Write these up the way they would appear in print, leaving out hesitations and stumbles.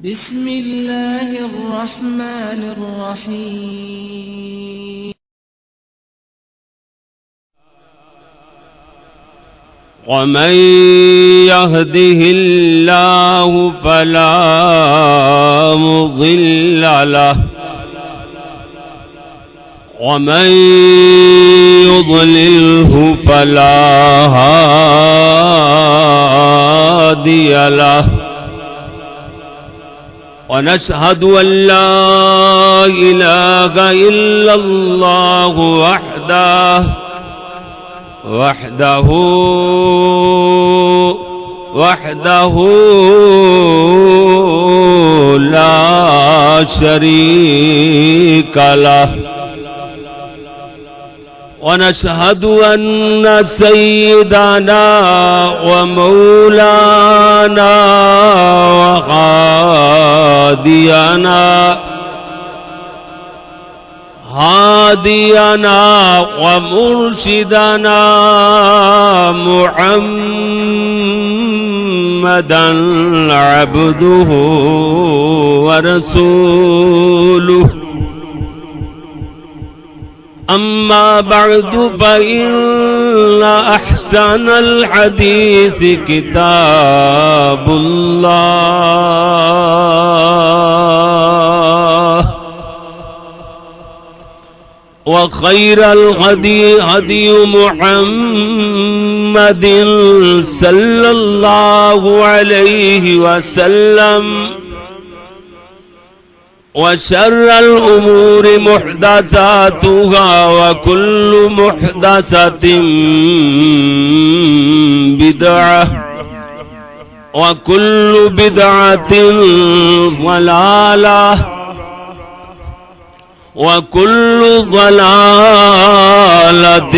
بسم الله الرحمن الرحيم ومن يهده الله فلا مضل له ومن يضلله فلا هادي له ونشهد أن لا إله إلا الله وحده لا شريك له ونشهد أن سيدنا ومولانا هادينا ومرشدنا محمدا عبده ورسوله أما بعد فإن أحسن الحديث كتاب الله وخير الهدي هدي محمد صلى الله عليه وسلم وشر الأمور محدثاتها وكل محدثة بدعة وكل بدعة ضلالة وكل ضلالة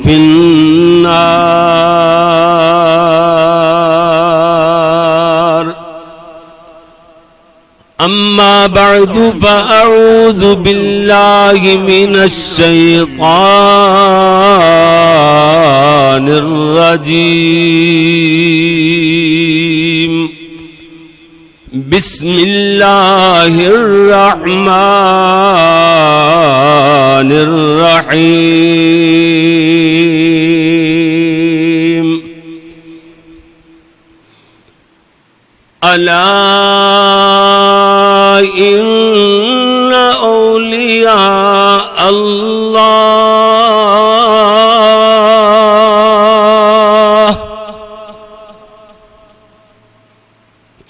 في النار. أما بعد فأعوذ بالله من الشيطان الرجيم. بسم الله الرحمن الرحيم. ألا إن أولياء الله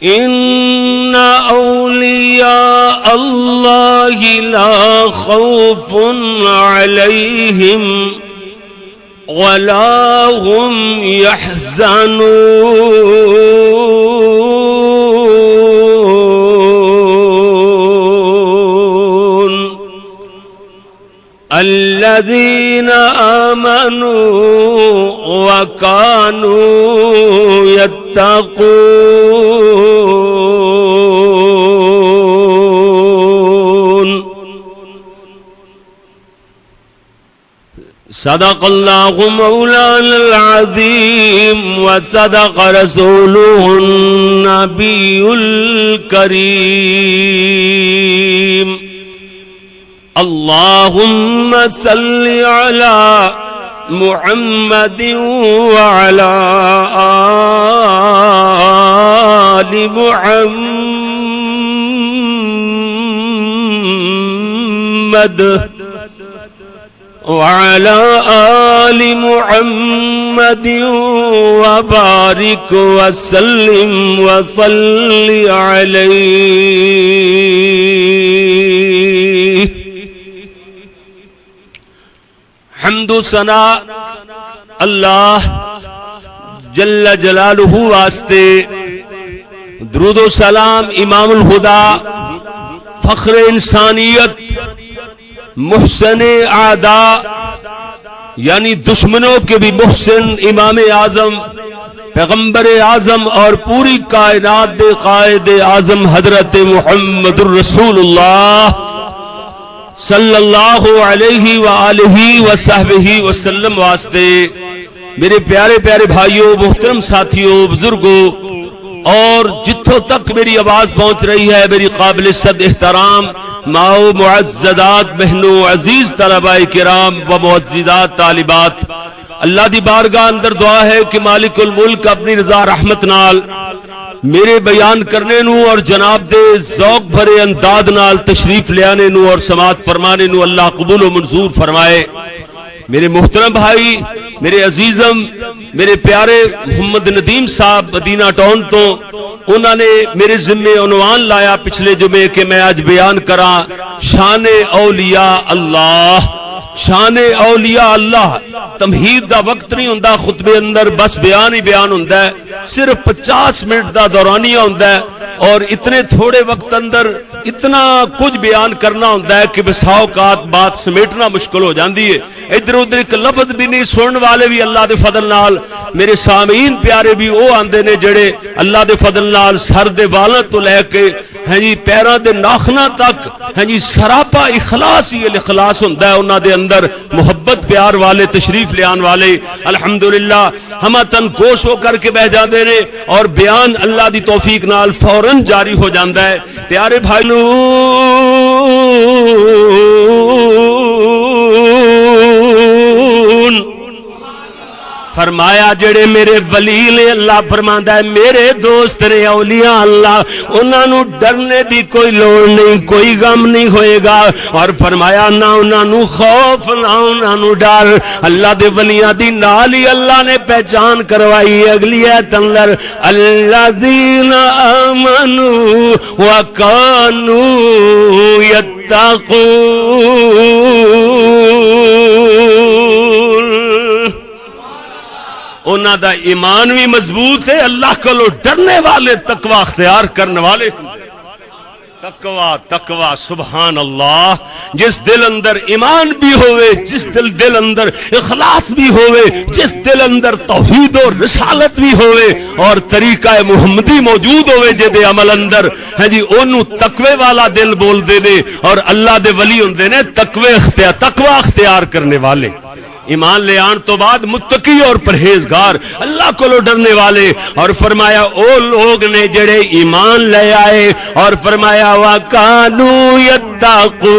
إن أولياء الله لا خوف عليهم ولا هم يحزنون الذين آمنوا وكانوا يتقون. صدق الله مولانا العظيم وصدق رسوله النبي الكريم. اللهم صل على محمد وعلى آل محمد وعلى آل محمد وبارك وسلم وصل عليه. حمد و ثنا اللہ جل جلالہ واسطے، درود و سلام امام الہدا، فخر انسانیت، محسن اعداء یعنی دشمنوں کے بھی محسن، امام اعظم، پیغمبر اعظم اور پوری کائنات دے قائد اعظم حضرت محمد الرسول اللہ صلی اللہ علیہ وآلہ وصحبہ وسلم واسطے میرے پیارے پیارے بھائیوں، محترم ساتھیوں، بزرگوں اور جتھوں تک میری آواز پہنچ رہی ہے میری قابل صد احترام ماؤ معززات بہنوں عزیز طلباء کرام و معززات طالبات، اللہ دی بارگاہ اندر دعا ہے کہ مالک الملک اپنی رضا رحمت نال میرے بیان کرنے نو اور جناب دے ذوق بھرے انداز نال تشریف لے آنے نو اور سماعت فرمانے نو اللہ قبول و منظور فرمائے۔ میرے محترم بھائی، میرے عزیزم، میرے پیارے محمد ندیم صاحب مدینہ ٹاؤن تو انہوں نے میرے ذمے عنوان لایا پچھلے جمعے کہ میں آج بیان کراں شان اولیاء اللہ۔ شان اولیاء اللہ تمہید دا وقت نہیں ہوندا خطبے اندر، بس بیان ہی بیان ہوندا ہے، صرف 50 منٹ دا دورانیہ ہوندا ہے اور اتنے تھوڑے وقت اندر اتنا کچھ بیان کرنا ہوندا ہے کہ بسا اوقات بات سمیٹنا مشکل ہو جاندی ہے۔ ادھر ادھر ایک لفظ بھی نہیں سنن والے بھی اللہ دے فضل نال میرے سامعین پیارے بھی وہ آندے نے جڑے اللہ دے فضل نال سر دے والاں تو لے کے پیراں دے ناخناں تک سراپا اخلاص ہی اخلاص ہوندا ہے انہاں دے اندر، محبت پیار والے تشریف لے آن والے الحمدللہ ہمہ تن گوش ہو کر کے بہ جاندے نے اور بیان اللہ دی توفیق نال فوراً جاری ہو جاندا ہے۔ پیارے بھائیوں فرمایا جڑے میرے ولی نے، اللہ فرماندا ہے میرے دوست نے اولیاء اللہ، انہاں نو ڈرنے دی کوئی لوڑ نہیں، کوئی غم نہیں ہوئے گا، اور فرمایا نہ انہاں نو خوف نہ انہاں نو ڈر۔ اللہ دے ولیاں دی نال ہی اللہ نے پہچان کروائی اگلی ایت اندر الذین آمنوا وکانوا یتقون، انہاں دا ایمان بھی مضبوط ہے، اللہ کو ڈرنے والے تقوی اختیار کرنے والے۔ تقوی سبحان اللہ، جس دل اندر ایمان بھی ہوئے، جس دل اندر اخلاص بھی ہوئے، جس دل اندر توحید و رسالت بھی ہوئے اور طریقہ محمدی موجود ہوئے جے دے عمل اندر اونوں تقوی والا دل بول دے نے، اور اللہ دے ولی ہوندے نے تقوی اختیار کرنے والے۔ ایمان لے آن تو بعد متقی اور پرہیزگار، اللہ کو ڈرنے والے، اور فرمایا او لوگ نے جڑے ایمان لے آئے، اور فرمایا وَكَانُوا يَتَّقُونَ۔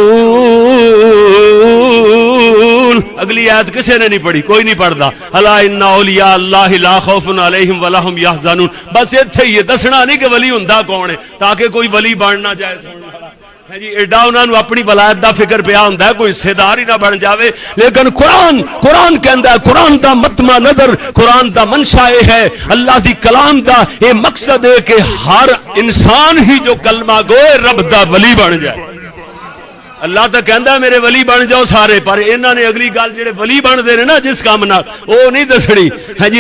اگلی آیت کسے نے نہیں پڑھی؟ کوئی نہیں پڑھدا۔ الا ان اولیاء اللہ لا خوف علیہم ولا هم يحزنون۔ بس ایتھے یہ دسنا نہیں کہ ولی ہوندا کون ہے تاکہ کوئی ولی بننا جائے ایڈا انہاں نو اپنی ولایت دا فکر پیا ہوندا ہے، کوئی حصے دار ہی نہ بن جاوے۔ لیکن قرآن کہندا ہے، قرآن دا متما نظر، قرآن دا منشا یہ ہے، اللہ دی کلام دا یہ مقصد ہے کہ ہر انسان ہی جو کلمہ گوئے رب دا ولی بن جائے۔ اللہ تو کہندا ہے میرے ولی بن جاؤ سارے، پر انہاں نے اگلی گل جڑے ولی بن دے نے نا جس کام نال او نہیں دسنی۔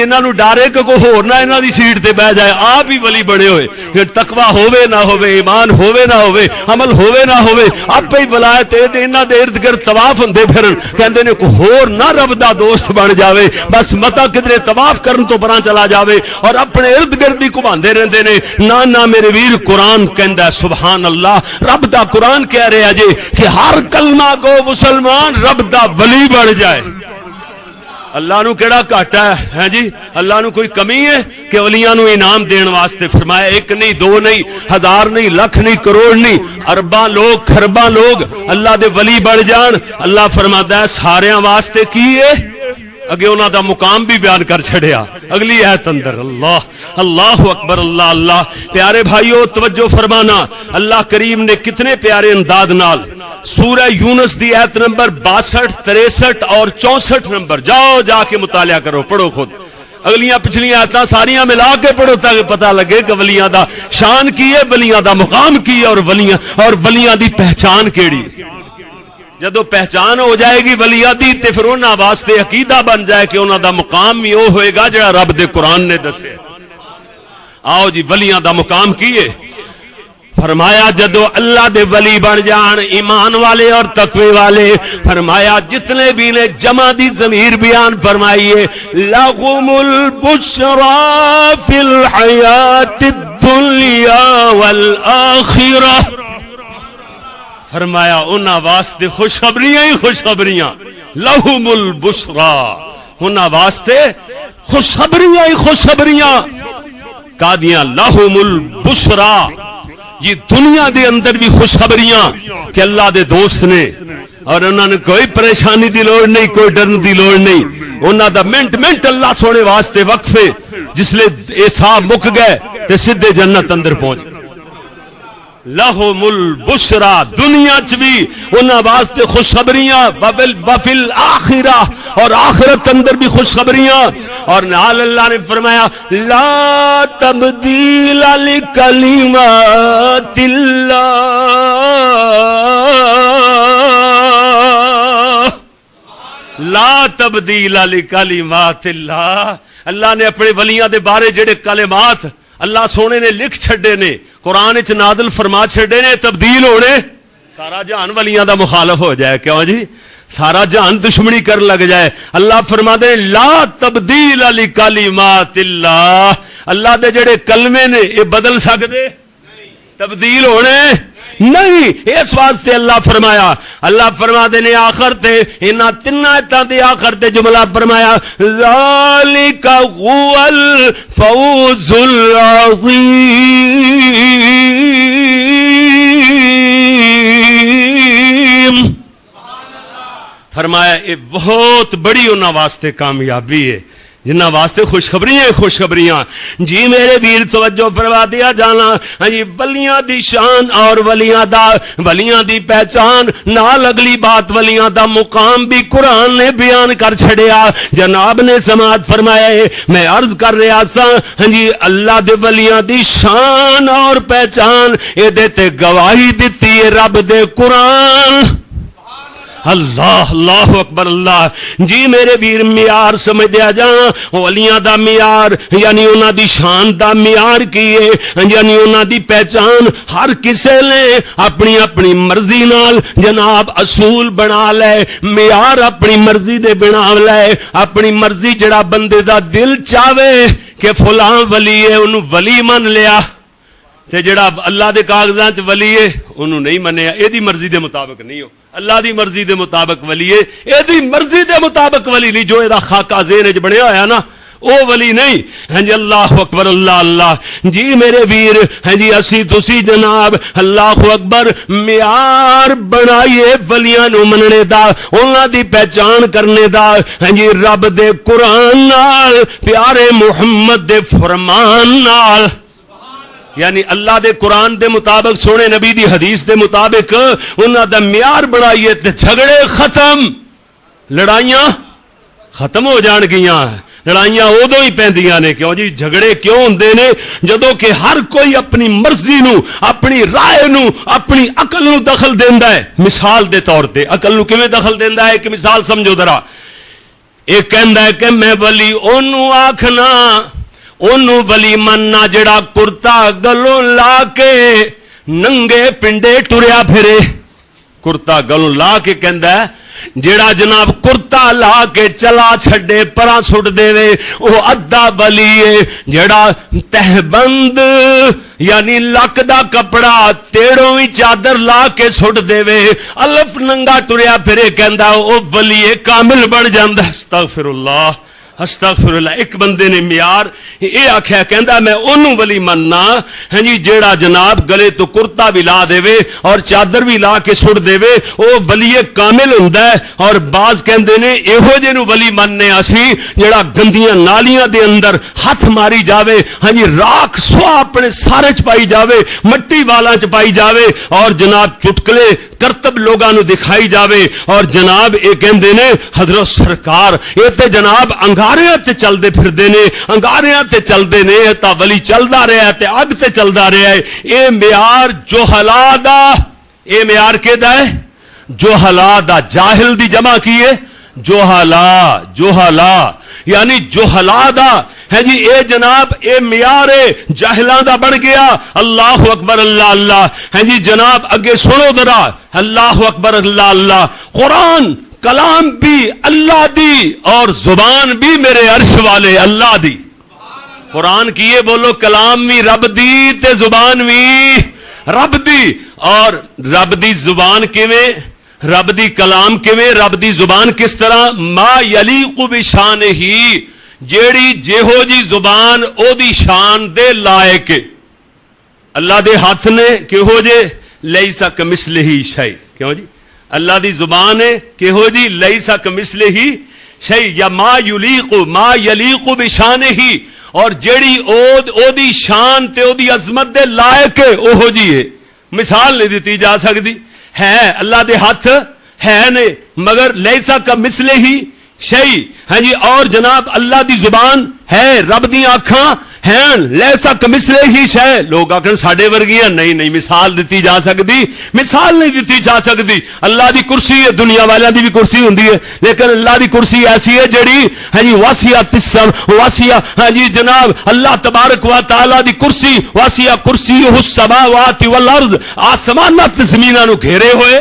انہاں نو ڈارے کہ کوئی ہور نہ انہاں دی سیٹ تے بیٹھ جائے، آپ ہی ولی بنے ہوئے، پھر تقوی ہووے نہ ہووے، ایمان ہووے نہ ہووے، عمل ہووے نہ ہووے، آپ ہی ولایت دے انہاں دے ارد گرد طواف ہوندے پھرن، کہندے نے کوئی ہور نہ رب دا دوست بن جاوے، بس متا کدرے طواف کرن تو پراں چلا جاوے اور اپنے ارد گرد ہی گھماندے رہندے نے۔ نہ میرے ویر قرآن کہندا ہے سبحان اللہ، رب دا قرآن کہہ رہا جی کہ ہر کلمہ کو مسلمان رب دا ولی بن جائے۔ اللہ نو کیڑا گھاٹا ہے جی؟ اللہ نو کوئی کمی ہے کہ ولیاں نو انعام دین واسطے؟ فرمایا ایک نہیں، دو نہیں، ہزار نہیں، لاکھ نہیں، کروڑ نہیں، ارباں لوگ، کھرباں لوگ اللہ دے ولی بن جان۔ اللہ فرماتا ہے ساریاں واسطے کی ہے، اگے انہاں دا مقام بھی بیان کر چھڑیا اگلی آیت اندر۔ اللہ اللہ اکبر، اللہ اللہ۔ پیارے بھائیو توجہ فرمانا، اللہ کریم نے کتنے پیارے انداز نال سورہ یونس دی آیت نمبر 62، 63 اور 64 نمبر جاؤ جا کے مطالعہ کرو، پڑھو خود، اگلیاں پچھلیاں آیتاں ساریاں ملا کے پڑھو تاکہ پتہ لگے کہ ولیاں دا شان کی ہے، ولیاں دا مقام کی ہے، اور ولیاں دی پہچان کیڑی۔ جدو پہچان ہو جائے گی ولیاں دی تے پھر انہاں واسطے عقیدہ بن جائے کہ انہاں دا مقام بھی وہ ہوئے گا جڑا رب دے قرآن نے دسے۔ آؤ جی ولیاں دا مقام کیے؟ فرمایا جدو اللہ دے ولی بن جان ایمان والے اور تقوی والے، فرمایا جتنے بھی نے جمع دی ضمیر بیان فرمائیے، لَهُمُ الْبُشْرَى فِي الْحَيَاةِ الدُّنْيَا وَالْآخِرَةِ۔ فرمایا انہاں واسطے خوشخبریاں ہی خوشخبریاں، لَهُمُ الْبُشْرَى، انہاں واسطے خوشخبریاں ہی خوشخبریاں قادیاں لہم البشرا، یہ دنیا دے اندر بھی خوشخبریاں کہ اللہ دے دوست نے، اور انہوں نے کوئی پریشانی دی لوڑ نہیں، کوئی ڈرن دی لوڑ نہیں، انہوں دا منٹ منٹ اللہ سونے واسطے وقفے، جس لئے احساب مک گئے تے سدھے جنت اندر پہنچ گئے۔ لہم البشرا، دنیا چ بھی انہاں واسطے خوشخبریاں، وفی الآخرہ، اور آخرت اندر بھی خوشخبریاں۔ اور نال اللہ نے فرمایا لا تبدیل لکلمات اللہ، لا تبدیل لکلمات اللہ، اللہ نے اپنے ولیاں دے بارے جڑے کلمات اللہ سونے نے لکھ چھڑے نے، قرآن وچ نازل فرما چھڑے نے، تبدیل ہونے، سارا جہان ولیاں دا مخالف ہو جائے، کیوں جی؟ سارا جہان دشمنی کر لگ جائے۔ اللہ فرما دے لا تبدیل لکلمات اللہ، اللہ دے جڑے کلمے نے یہ بدل سکدے؟ تبدیل ہونے نہیں۔ اس واسطے اللہ فرمایا، اللہ فرما دے نے آخر تے انہاں تنہ ایتاں دے آخر تے جملہ فرمایا ذالک هو الفوز العظیم، فرمایا یہ بہت بڑی انہاں واسطے کامیابی ہے جنہ واسطے خوشخبریاں۔ جی میرے ویر توجہ فرما دیا جانا، جی ولیاں دی شان اور ولیاں دی پہچان نال اگلی بات ولیاں دا مقام بھی قرآن نے بیان کر چھڑیا۔ جناب نے سماعت فرمایا ہے، میں عرض کر رہا سا جی اللہ دے ولیاں دی شان اور پہچان اے دیتے گواہی دیتی ہے رب دے قرآن۔ اللہ اللہ اکبر اللہ۔ جی میرے ویر معیار سمجھ دیا جانا، ولیاں دا معیار یعنی انہاں دی شان دا معیار کی ہے، یعنی انہاں دی پہچان ہر کسے نے اپنی اپنی مرضی نال جناب اصول بنا لے، معیار اپنی مرضی دے بنا لے، اپنی مرضی جڑا بندے دا دل چاہے کہ فلاں ولی ہے انہوں ولی من لیا، تے جڑا اللہ دے کاغذاں چ ولی ہے انہوں نہیں منیا، اے دی مرضی دے مطابق نہیں ہو، اللہ دی مرضی دے مطابق ولی ہے، اے دی مرضی دے مطابق ولی نہیں، جو اے دا خاکہ ذہن وچ بنیا ہویا نا او ولی نہیں۔ ہاں جی اللہ اکبر اللہ اللہ۔ جی میرے ویر ہاں جی اسی تسی جناب اللہ اکبر معیار بنائیے ولیاں نو مننے دا، انہاں دی پہچان کرنے دا ہاں جی رب دے قرآن نال، پیارے محمد دے فرمان نال، یعنی اللہ دے قرآن دے مطابق، سونے نبی دی حدیث دے مطابق انہاں دا معیار بنائیے تے جھگڑے ختم، لڑائیاں ختم ہو جان گیاں۔ لڑائیاں ادو ہی پیندیاں نے، کیوں جی جھگڑے کیوں ہوندے نے؟ جدوں کہ ہر کوئی اپنی مرضی نو، اپنی رائے نو، اپنی عقل نو دخل دیندا ہے۔ مثال دے طور تے عقل نو کیویں دخل دیندا ہے کہ مثال سمجھو ذرا، ایک کہندا ہے کہ میں ولی اونوں آکھنا، اونوں ولی مننا جڑا کرتا گلوں لا کے ننگے پنڈے ٹریا پھرے۔ کرتا گلوں لا کے کہندا ہے جڑا جناب کرتا لا کے چلا چھڑے پرا سٹ دے وے وہ ادھا ولی ہے۔ جڑا تہبند یعنی لک دا کپڑا تیڑوں وی چادر لا کے سٹ دے وے، الف ننگا ٹریا پھرے، کہندا او ولی کامل بن جاندا۔ استغفر اللہ استغفر اللہ۔ ایک بندے نے معیار یہ آخیا، کہندا میں انہوں ولی مننا ہاں جی جیڑا جناب گلے تو کرتا بھی لا دے وے اور چادر بھی لا کے سٹ دے وے، او ولی کامل ہوندا ہے۔ اور بعض کہندے نے ایہو جے نو ولی مننے اسی جیڑا گندیاں نالیاں دے اندر ہاتھ ماری جاوے، ہاں جی راکھ سوا اپنے سارے چ پائی جاوے، مٹی والاں چ پائی جاوے، اور جناب چٹکلے کرتب لوگاں نو دکھائی جاوے، اور جناب اے کہندے نے حضرت سرکار اے تے جناب انگاریاں تے چلدے پھردے نے، انگاریاں تے چلدے نے، تا ولی چلدا رہیا ہے تے اگ تے چلدا رہیا ہے۔ اے معیار جوہلا دا، اے معیار کیدا ہے؟ جوہلا دا۔ جاہل دی جمع کیے جوہلا یعنی جوہلا دا ہے جی، اے جناب اے معیار جاہلاں دا بن گیا۔ اللہ اکبر اللہ اللہ۔ ہے جی جناب اگے سنو ذرا، اللہ اکبر اللہ اللہ۔ قرآن کلام بھی اللہ دی اور زبان بھی میرے عرش والے اللہ دی۔ قرآن کیے بولو، کلام بھی رب دی تے زبان بھی رب دی۔ اور رب دی زبان کیویں؟ رب دی کلام کیویں؟ رب دی زبان کس طرح؟ ما یلیق بشانہ، جیڑی جہو جی زبان او دی شان دے لائق اللہ دے ہاتھ نے کہو جے لیسا کمثلہ شیء کیوں جی اللہ دی زبان ہے کہو جی لیسا کمثلہ شیء یا ما یلیق بشانہ اور جیڑی او دی شان تے او دی عظمت دے لائق ہے اوہو جی ہے مثال نہیں دیتی جا سکتی ہے اللہ دے ہاتھ ہے نے مگر لیسا کمثلہ شیء ہاں جی اور جناب اللہ دی زبان ہے رب دی آنکھاں ہیں لیسا کمثلہ شیء لوگ آخر ساڈے ورگیاں نہیں مثال دیتی جا سکتی مثال نہیں دیتی جا سکتی اللہ دی کرسی ہے دنیا والوں دی بھی کرسی ہوندی ہے لیکن اللہ دی کرسی ایسی ہے جڑی ہاں جی واسیہ ہاں جی جناب اللہ تبارک و تعالی دی کرسی واسیہ کرسیہ السماوات والارض آسمانات زمیناں نو گھیرے ہوئے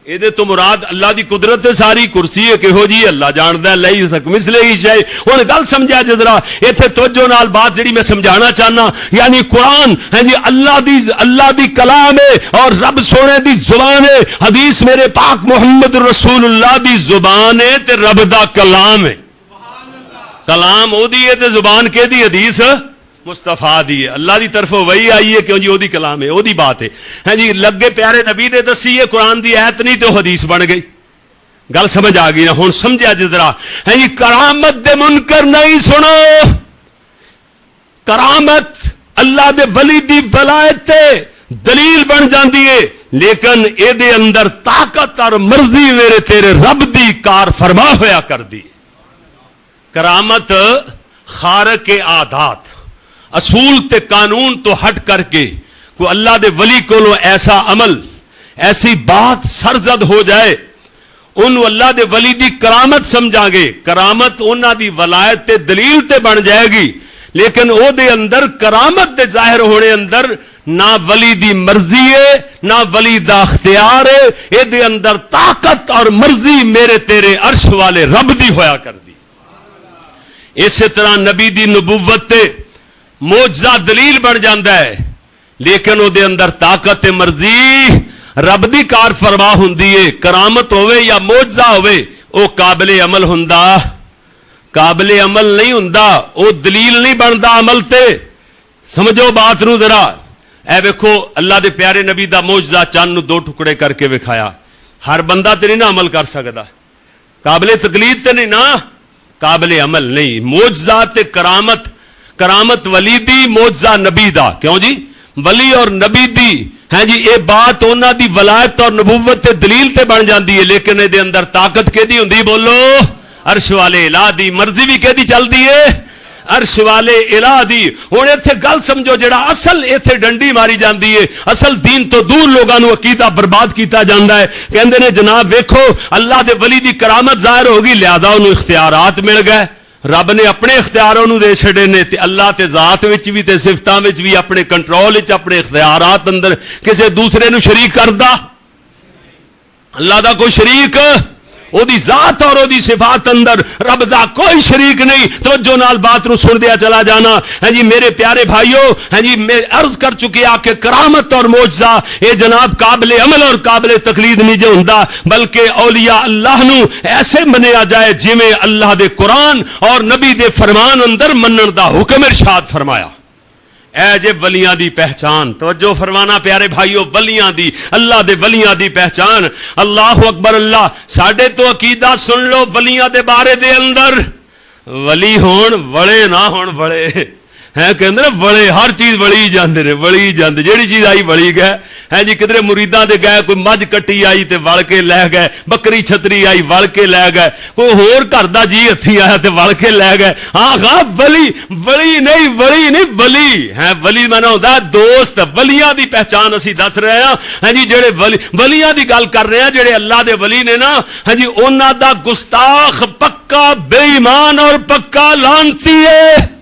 یہ تو مراد اللہ دی قدرت ساری کرسی ہے کہو جی اللہ جاندا ہے لیسا کمثلہ شیء ہن گل سمجھا جے ذرا ایتھے توجہ نال بات جڑی میں سمجھانا چاہنا یعنی قرآن ہے جی اللہ دی کلام ہے اور رب سونے دی زبان ہے حدیث میرے پاک محمد رسول اللہ دی زبان ہے تے رب دا کلام ہے کلام او دی ہے تے زبان کے دی حدیث مصطفیٰ دی ہے اللہ دی طرف وہی آئی ہے کیوں جی او دی کلام ہے او دی بات ہے ہاں جی لگے پیارے نبی نے دسی ہے قرآن دی آیت نہیں تو حدیث بن گئی گل سمجھ آ گئی نا ہن سمجھا جی ذرا ہاں جی کرامت دے منکر نہیں سنو کرامت اللہ دے ولی دی ولایت تے دلیل بن جاندی ہے لیکن اے دے اندر طاقت اور مرضی میرے تیرے رب دی کار فرما ہویا کر دی کرامت خارق عادات اصول تے قانون تو ہٹ کر کے کوئی اللہ دے ولی کو ایسا عمل ایسی بات سرزد ہو جائے انہوں اللہ دے ولی دی کرامت سمجھا گے کرامت انہاں دی ولایت تے دلیل تے بن جائے گی لیکن او دے اندر کرامت دے ظاہر ہونے اندر نہ ولی دی مرضی ہے نہ ولی دا اختیار ہے اے دے اندر طاقت اور مرضی میرے تیرے عرش والے رب دی ہویا کر دی اسی طرح نبی دی نبوت تے معجزہ دلیل بن جاندہ ہے لیکن او دے اندر طاقت مرضی رب دی کار فرما ہوندی ہے کرامت ہوئے یا معجزہ ہوئے او قابل عمل ہوندا قابل عمل نہیں ہوندا او دلیل نہیں بندا عمل تے سمجھو بات نو ذرا اے ویکھو اللہ دے پیارے نبی دا معجزہ چند نو دو ٹکڑے کر کے وکھایا ہر بندہ تے نہیں نا عمل کر سکدا قابل تقلید تے نہیں نا قابل عمل نہیں معجزہ تے کرامت ولی دی معجزہ نبی دا کیوں جی ولی اور نبی دی ہیں جی اے بات انہاں دی ولایت اور نبوت تے دلیل تے بن جاندی ہے لیکن اے دے اندر طاقت کیدی ہوندی بولو عرش والے الہ دی مرضی بھی کیدی چلدی ہے عرش والے الہ دی ہن ایتھے گل سمجھو جڑا اصل ایتھے ڈنڈی ماری جاندی ہے اصل دین تو دور لوگاں نو عقیدہ برباد کیتا جاندا ہے کہندے نے جناب ویکھو اللہ دے ولی دی کرامت ظاہر ہوگی لہذا اونوں اختیارات مل گئے رب نے اپنے اختیاروں نو دے چھڑے نے تے اللہ تے ذات وچ بھی تے صفتاں وچ بھی اپنے کنٹرول وچ اپنے اختیارات اندر کسے دوسرے نو شریک کردا اللہ دا کوئی شریک او دی ذات اور او دی صفات اندر رب دا کوئی شریک نہیں توجہ نال بات نو سن دیا چلا جانا ہے جی میرے پیارے بھائیو ہے جی میں عرض کر چکے آ کہ کرامت اور معجزہ اے جناب قابل عمل اور قابل تقلید نہیں جو ہوندا بلکہ اولیاء اللہ نو ایسے منیا جائے جویں اللہ دے قرآن اور نبی دے فرمان اندر منن دا حکم ارشاد فرمایا اے جے ولیاں دی پہچان توجہ فرمانا پیارے بھائیو ولیاں دی اللہ دے ولیاں دی پہچان اللہ اکبر اللہ ساڈے تو عقیدہ سن لو ولیاں دے بارے دے اندر ولی ہون بڑے نہ ہون بڑے ہیں کہ بڑے ہر چیز بڑی جاندے نے بڑی جاندے جیڑی چیز آئی بڑی گئے ہیں جی کدھر مریداں دے گئے کوئی مجھ کٹی آئی تے وڑ کے لے گئے بکری چھتری آئی وڑ کے لے گئے کوئی ہور گھر دا جی ہتھی آیا تے وڑ کے لے گئے ہاں ہاں ولی نہیں ولی ہیں ولی مانا ہوندا دوست ولیاں دی پہچان اسی دس رہے ہیں جی جڑے ولیاں دی گل کر رہے ہیں جڑے اللہ دے ولی نے نا ہاں جی انہاں دا گستاخ پکا بے ایمان اور پکا لعنتی ہے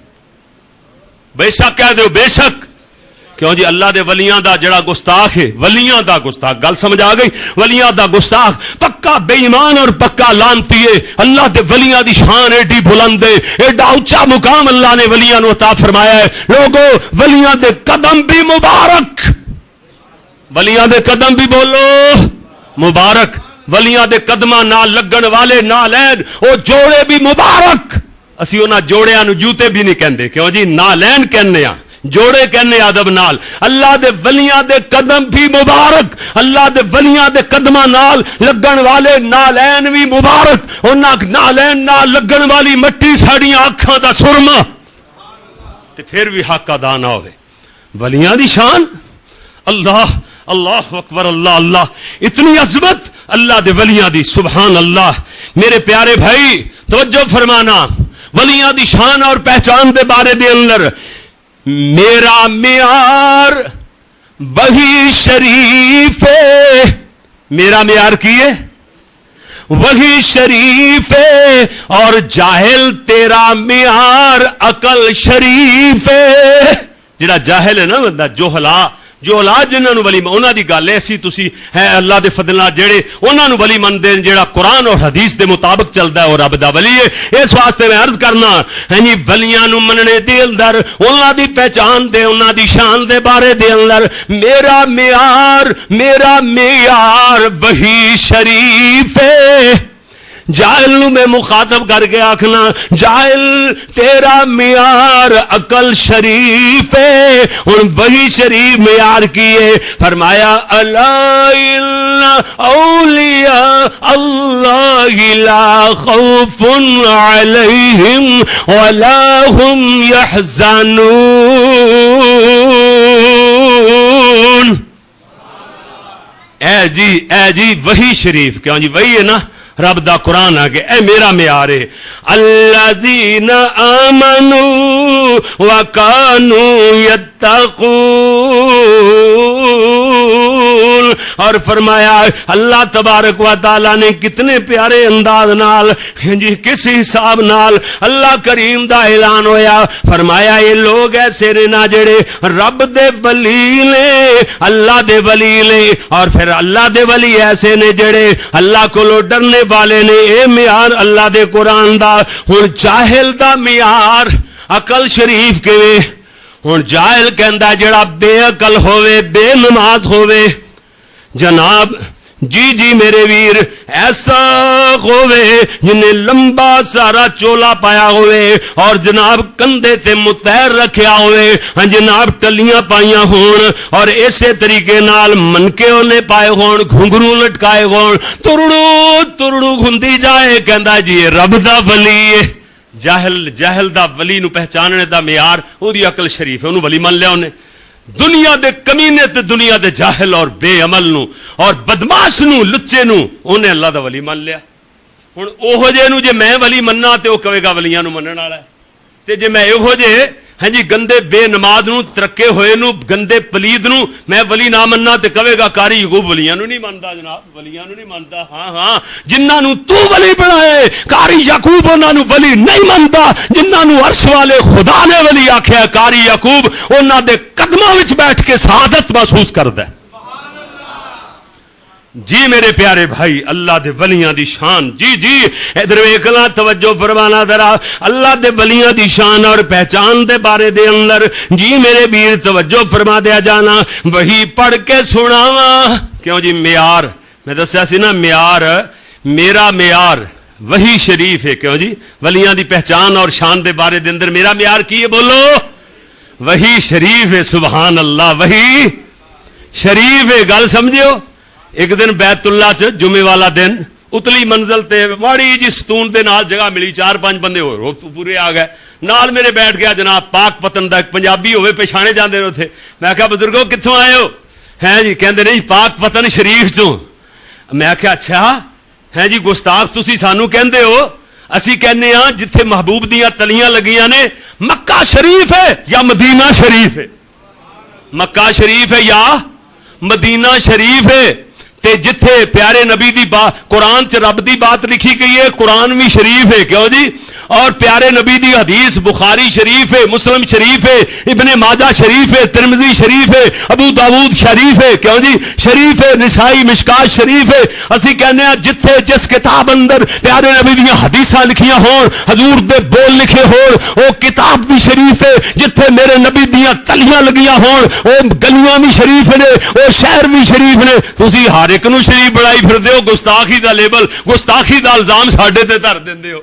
بے شک کہہ دو بے شک کیوں جی اللہ دے ولیاں دا جڑا گستاخ ہے ولیاں دا گستاخ گل سمجھ آ گئی ولیاں دا گستاخ پکا بے ایمان اور پکا لعنتی ہے اللہ دے ولیاں دی شان ایڈی بلند ہے ایڈا اونچا مقام اللہ نے ولیاں نو عطا فرمایا ہے لوگو ولیاں دے قدم بھی مبارک ولیاں دے قدم بھی بولو مبارک ولیاں دے قدماں نال لگن والے نالین او جوڑے بھی مبارک اسی انہاں جوڑیاں نو جوتے بھی نہیں کہندے، کیوں جی نالین کہنے آ، جوڑے کہنے ادب نال۔ اللہ دے ولیاں دے قدم بھی مبارک، اللہ دے ولیاں دے قدماں نال لگن والے نالین بھی مبارک، انہاں نالین نال لگن والی مٹی ساڑیاں اکھاں دا سرما، تے پھر بھی حق ادا نہ ہوئے۔ ولیاں دی شان، اللہ اللہ اکبر، اللہ اللہ، اتنی عظمت اللہ دے ولیاں دی، سبحان اللہ۔ میرے پیارے بھائی توجہ فرمانا، ولیاں دی شان اور پہچان دے بارے دے اندر میرا معیار وہی شریف ہے، میرا معیار کی ہے وہی شریف ہے، اور جاہل تیرا معیار عقل شریف ہے۔ جڑا جاہل ہے نا بندہ، جوہلا جنہاں نو ولی انہاں دی گل ایسی تسی ہے اللہ دے فضل نال جڑے انہاں نو ولی من دے، جڑا قرآن اور حدیث دے مطابق چلدا ہے اور رب دا ولی ہے۔ اس واسطے میں عرض کرنا ہے جی ولیاں نو مننے دے اندر انہاں دی پہچان دے، انہاں دی شان دے بارے دے اندر میرا معیار وہی شریف ہے۔ جاہل نو میں مخاطب کر کے آکھنا، جاہل تیرا معیار عقل شریف ہے، ہن وہی شریف معیار کیے، فرمایا الا ان اولیاء اللہ لا خوف علیہم ولا هم يحزنون۔ اے جی وہی شریف، کیوں جی وہی ہے نا، رب دا قرآن آگے اے میرا معیار ہے، الذین آمنوا وکانوا یتقون، اور فرمایا اللہ تبارک و تعالی نے کتنے پیارے انداز نال جی کس حساب نال اللہ کریم دا اعلان ہویا، فرمایا یہ لوگ ایسے نے نا جڑے رب دے ولی نے، اللہ دے ولی نے، اور پھر اللہ دے ولی ایسے نے جڑے اللہ کو ڈرنے والے نے۔ اے معیار اللہ دے قرآن دا۔ ہن جاہل دا معیار عقل شریف کے، ہن جاہل کہندا جڑا بے عقل ہوئے، بے نماز ہوئے، جناب جی میرے ویر ایسا ہوئے جنہیں لمبا سارا چولا پایا ہوئے اور جناب کندھے تے متحر رکھیا ہوئے، ہاں جناب ٹلیاں پائیاں ہون اور اسی طریقے نال منکے انہیں پائے ہون، گھنگرو لٹکائے ہون، ترڑو گھندی جائے، کہندا جی رب دا ولی ہے۔ جاہل دا ولی نو پہچاننے دا معیار او دی عقل شریف ہے، انہوں ولی من لیا انہیں۔ دنیا دے کمینے تے دنیا دے جاہل اور بے عمل نو اور بدماش نو، لچے نو، انہیں اللہ دا ولی من لیا۔ ہن اوہو جے نو جے میں ولی مننا تے او کہے گا ولیاں نو منن والا ہے، تے جے میں اوہو جے ہاں جی گندے بے نماز نو، ترکے ہوئے نو، گندے پلید نو میں ولی نہ مننا تے کہے گا کاری یعقوب ولیاں نو نہیں ماندا، جناب ولیاں نو نہیں ماندا۔ ہاں جنہاں نو تو ولی بنائے کاری یعقوب انہاں نو ولی نہیں ماندا، جنہاں نو عرش والے خدا نے ولی آکھیا کاری یعقوب انہاں دے قدماں وچ بیٹھ کے سعادت محسوس کردا ہے۔ جی میرے پیارے بھائی اللہ دے ولیاں دی شان، جی ادھر ویکھنا توجہ فرمانا ذرا، اللہ دے ولیاں دی شان اور پہچان دے بارے دے اندر جی میرے بیر توجہ فرما دیا جانا، وہی پڑھ کے سناواں، کیوں جی معیار میں دسیا سی نا، معیار میرا معیار وہی شریف ہے، کیوں جی ولیاں دی پہچان اور شان دے بارے دے اندر میرا معیار کی ہے، بولو وہی شریف ہے، سبحان اللہ وہی شریف ہے۔ گل سمجھو، ایک دن بیت اللہ چ جمعے والا دن اتلی منزل تے ماڑی جی ستون دے نال جگہ ملی، 4-5 بندے ہو پورے آ گئے، نال میرے بیٹھ گیا جناب پاک پتن دا ایک پنجابی ہوئے پہچانے جاندے رہے تھے۔ میں کہا بزرگو کتھوں آئے ہو؟ ہیں جی کہندے نہیں پاک پتن شریف چوں۔ میں کہا اچھا ہیں جی گستاخ تسی سانو کہندے ہو، اسی کہنے ہاں جتھے محبوب دیاں تلیاں لگیاں نے مکہ شریف ہے یا مدینہ شریف ہے، مکہ شریف ہے یا مدینہ شریف ہے، تے جتھے پیارے نبی دی بات قرآن چ رب دی بات لکھی گئی ہے قرآن بھی شریف ہے، کیوں جی، اور پیارے نبی دی حدیث بخاری شریف ہے، مسلم شریف ہے، ابن ماجہ شریف ہے، ترمذی شریف ہے، ابو داود شریف ہے، کیوں جی شریف ہے، نسائی مشکات شریف ہے۔ اسی کہنے ہیں جتھے جس کتاب اندر پیارے نبی دی حدیثاں لکھیاں ہون، حضور دے بول لکھے ہون، وہ کتاب بھی شریف ہے۔ جتھے میرے نبی دیاں تلیاں لگیاں ہون، وہ گلیاں بھی شریف نے، وہ شہر بھی شریف نے۔ تسی ہر ایک نو شریف بڑائی پھردے ہو، گستاخی دا لیبل، گستاخی دا الزام ساڈے تے دھر دیندے ہو۔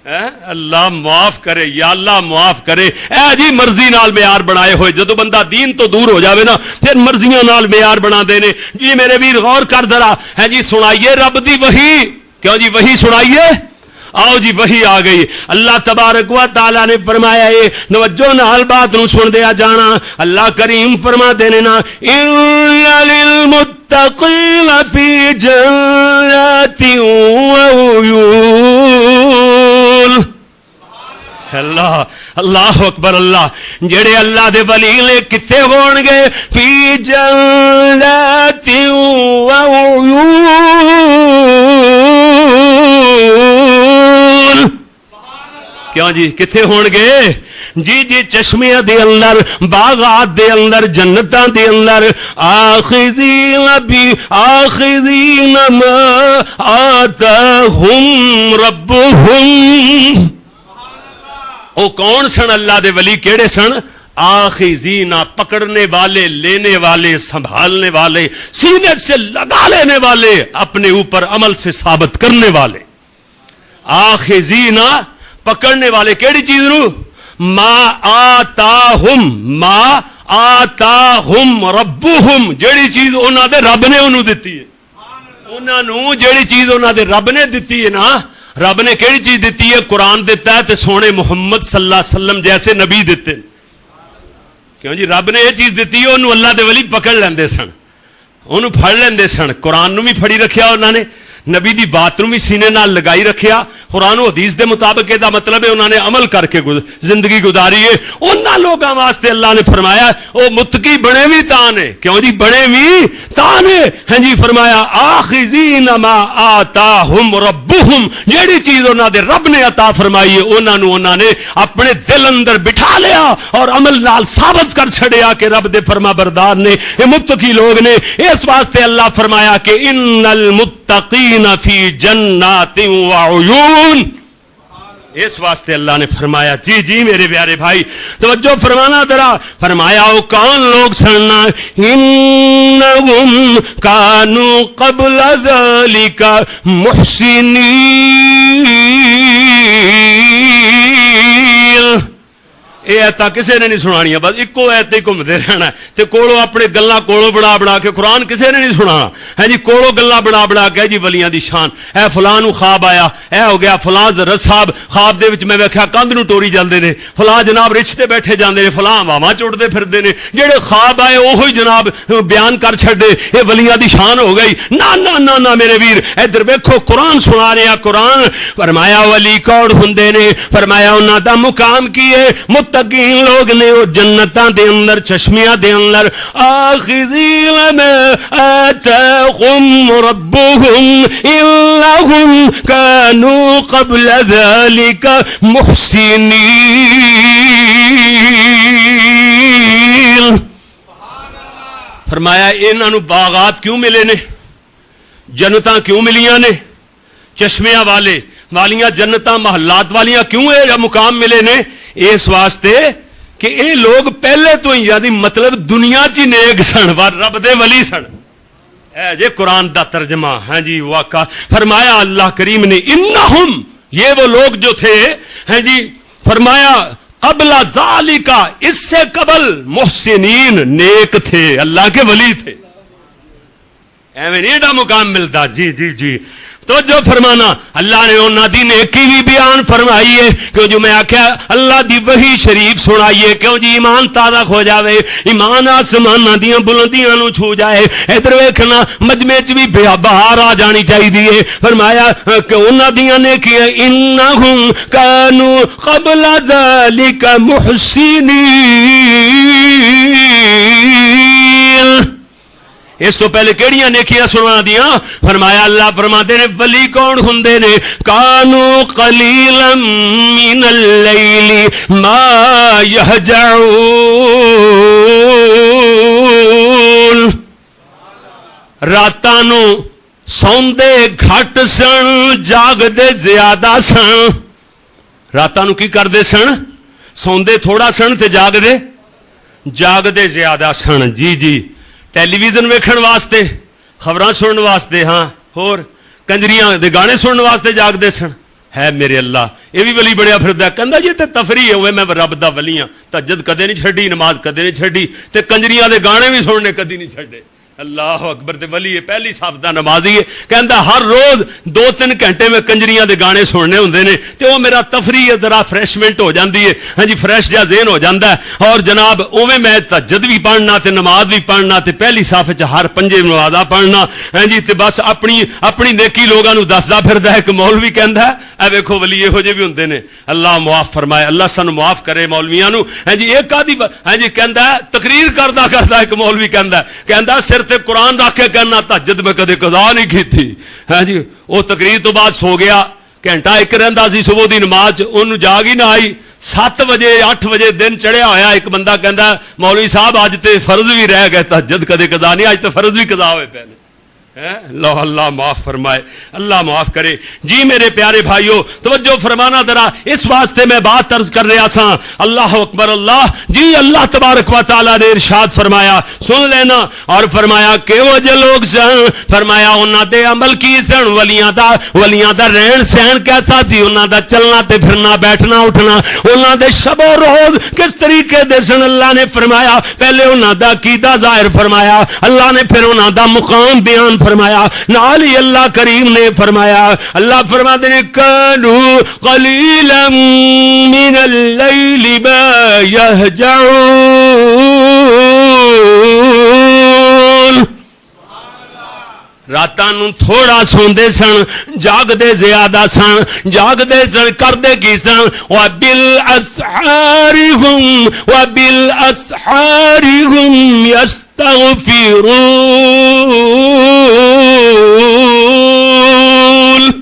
اللہ معاف کرے یا اللہ معاف کرے. اے جی مرضی نال معیار بنائے ہوئے. جدو بندہ دین تو دور ہو جاوے نا پھر مرضیاں نال معیار بنا دینے. جی میرے ویر غور کر ذرا. ہے جی سنائیے رب دی وحی. کیوں جی وحی سنائیے. آؤ جی وحی آ گئی. اللہ تبارک و تعالی نے فرمایا ہے توجہ نال بات نو سن دیا جانا. اللہ کریم فرما دینے نا ان للمتقین فی جنات وعیون. اللہ اللہ اکبر. اللہ جڑے اللہ دے ولی نے کتے ہون گے فی جنات وعیون. کیوں جی کتھے ہون گے جی جی چشمیاں دے اندر باغات دے اندر جنتاں دے اندر آخذین ما آتاہم ربہم. او کون سن اللہ دے ولی کیڑے سن؟ آخذین پکڑنے والے لینے والے سنبھالنے والے سینے سے لگا لینے والے اپنے اوپر عمل سے ثابت کرنے والے. آخذین پکڑنے والے کیڑی چیز نو؟ ما آتاہم ربہم جیڑی چیز انہاں دے رب نے انہوں دیتی ہے. انہاں نو جیڑی چیز انہاں دے رب نے دیتی ہے نا. رب نے کیڑی چیز دیتی ہے؟ قرآن دیتا ہے تے سونے محمد صلی اللہ علیہ وسلم جیسے نبی دیتے. کیوں جی رب نے یہ چیز دیتی ہے. انہوں اللہ دے ولی پکڑ لیندے سن انہوں پھڑ لیندے سن. قرآن نو بھی پھڑی رکھیا انہوں نے نبی دی بات نو بھی سینے نال لگائی رکھیا. قرآن و حدیث دے مطابق یہ مطلب ہے انہوں نے عمل کر کے زندگی گزاری ہے. انہاں لوگاں واسطے اللہ نے فرمایا او متقی بنے بھی تاں نے. کیوں جی بنے بھی تاں نے. ہاں جی فرمایا آخذین ما آتاہم ربہم جیڑی چیز انہاں دے رب نے عطا فرمائی ہے انہاں نے اپنے دل اندر بٹھا لیا اور عمل نال ثابت کر چھڑیا کہ رب دے فرما بردار نے یہ متقی لوگ نے. اس واسطے اللہ فرمایا کہ ان المتقین فی جنات وعیون. اس واسطے اللہ نے فرمایا جی جی میرے پیارے بھائی توجہ فرمانا ذرا. فرمایا وہ کون لوگ سننا انہم کانوا قبل ذلک محسنین. یہ ایتا کسے نے نہیں سنانی بس ایکو ایت ہی گھومتے رہنا تے کولو اپنے گلاں کولو بنا بنا کے. قرآن کسے نے نہیں سنانا ہے جی. کولو گلاں بنا بنا کے جی ولیاں دی شان. اے فلاں نو خواب آیا اے ہو گیا فلاں حضرت صاحب خواب دے وچ میں ویکھیا کندھ نو ٹوری جاندے نے. فلاں جناب رچ تے بیٹھے جاندے نے. فلاں واواں چڑھدے پھردے نے. جڑے خواب آئے اوہی جناب بیان کر چھڈے. اے ولیاں دی شان ہو گئی. نا نا نا نا میرے ویر ادھر ویکھو قرآن سنا رہا. قرآن فرمایا ولی کون ہوندے نے. فرمایا انہاں دا مقام کی ہے. متقین لوگ نے وہ جنتاں دے اندر چشمیاں دے اندر آخذین ما آتاہم ربہم انہم کانوا قبل ذلک محسنین. فرمایا انہاں نو باغات کیوں ملے نے جنتاں کیوں ملیاں نے چشمیاں والے والیاں جنتاں محلات والیاں کیوں ہے یا مقام ملے نے؟ اس واسطے کہ یہ لوگ پہلے تو ہی یعنی مطلب دنیا چی نیک سن رب دے ولی سن. اے جے قرآن دا ترجمہ ہاں جی واقعہ. فرمایا اللہ کریم نے انہم یہ وہ لوگ جو تھے ہیں جی فرمایا قبل ذالک اس سے قبل محسنین نیک تھے اللہ کے ولی تھے. ایویں نہیں ایڈا مقام ملتا. جی جی جی تو جو فرمانا اللہ نے انہاں دی نیکی بھی بیان فرمائی ہے. کیوں جو میں آکھیا اللہ دی وحی شریف سنائیے کیوں جی ایمان تازہ ہو جاوے. ایمان آسماناں دیاں بلندیاں نو چھو جائے. ادھر ویکھنا مجمع چ بھی بہار آ جانی چاہیے. فرمایا کہ انہاں دیاں نیکیاں انہم کانوا قبل ذلک محسنین. اس تو پہلے کیڑیاں نیکیاں سنا دیاں؟ فرمایا اللہ فرماتے نے ولی کون ہوندے نے کانوا قلیلا من اللیل ما یہجعون. راتاں نو سوندے گھٹ سن جاگدے زیادہ سن. راتاں نو کی کردے سن؟ سوندے تھوڑا سن تے جاگدے زیادہ سن. جی جی ٹیلی ویژن ویکھن واسطے خبراں سنن واسطے ہاں ہور کنجریاں دے گانے سنن واسطے جاگدے سن. ہے میرے اللہ یہ بھی ولی بڑیا پھردا کہندا جی تے تفریح ہوئے میں رب دا ولی ہاں تہجد کدے نہیں چھڈی نماز کدے نہیں چھڈی تے کنجریاں دے گانے بھی سننے کدی نہیں چھڈے اللہ اکبر تے ولی پہلی صف دا نمازی ہے کہندا ہر روز 2-3 گھنٹے میں کنجریاں دے گانے سننے ہوندے نے تے او میرا تفریح ذرا فریشمنٹ ہو جاندی ہے ہاں جی فریش جا ذہن ہو جاندا ہے اور جناب اوویں میں تہجد بھی پڑھنا تے نماز بھی پڑھنا تے پہلی صف وچ ہر پنجے نمازاں پڑھنا ہاں جی تے بس اپنی نیکی لوگاں نوں دسدا پھردا ہے کہ مولوی کہندا ہے اے ویکھو ولی یہو جے بھی ہوندے نے اللہ معاف فرمائے اللہ سانو معاف کرے مولویاں نوں ہاں جی ایک آدھی ہاں جی کہندا ہے تقریر کردا ایک مولوی کہندا سر تے قرآن رکھ کے کہنا تہجد میں کدے قضا نہیں کیتی ہاں جی وہ تقریر تو بعد سو گیا گھنٹہ ایک رہندا سی صبح دی نماز اونوں جاگ ہی نہ آئی 7 بجے 8 بجے دن چڑھیا ہویا ایک بندہ کہندا مولوی صاحب اج تے فرض بھی رہ گئے تہجد کدے قضا نہیں اج تے فرض بھی قضا ہوئے پے اللہ معاف فرمائے اللہ معاف کرے جی میرے پیارے بھائیو توجہ فرمانا ذرا اس واسطے میں بات عرض کر رہا تھا اللہ اکبر اللہ جی اللہ تبارک و تعالی نے ارشاد فرمایا سن لینا اور فرمایا کہ وہ جو لوگ سن فرمایا انہاں دے عمل کی سن ولیاں دا رہن سہن کیسا سی انہاں دا چلنا تے پھرنا بیٹھنا اٹھنا انہاں دے شب و روز کس طریقے دے سن اللہ نے فرمایا پہلے انہاں دا عقیدہ ظاہر فرمایا اللہ نے پھر انہاں دا مقام بیان فرمایا نال ہی اللہ کریم نے فرمایا اللہ فرماتے ہیں کانو قلیلا من اللیل ما یہجعون راتاں نوں تھوڑا سوندے سن جاگدے زیادہ سن جاگدے سن کردے کی سن وبالاسحار هم یستغفرون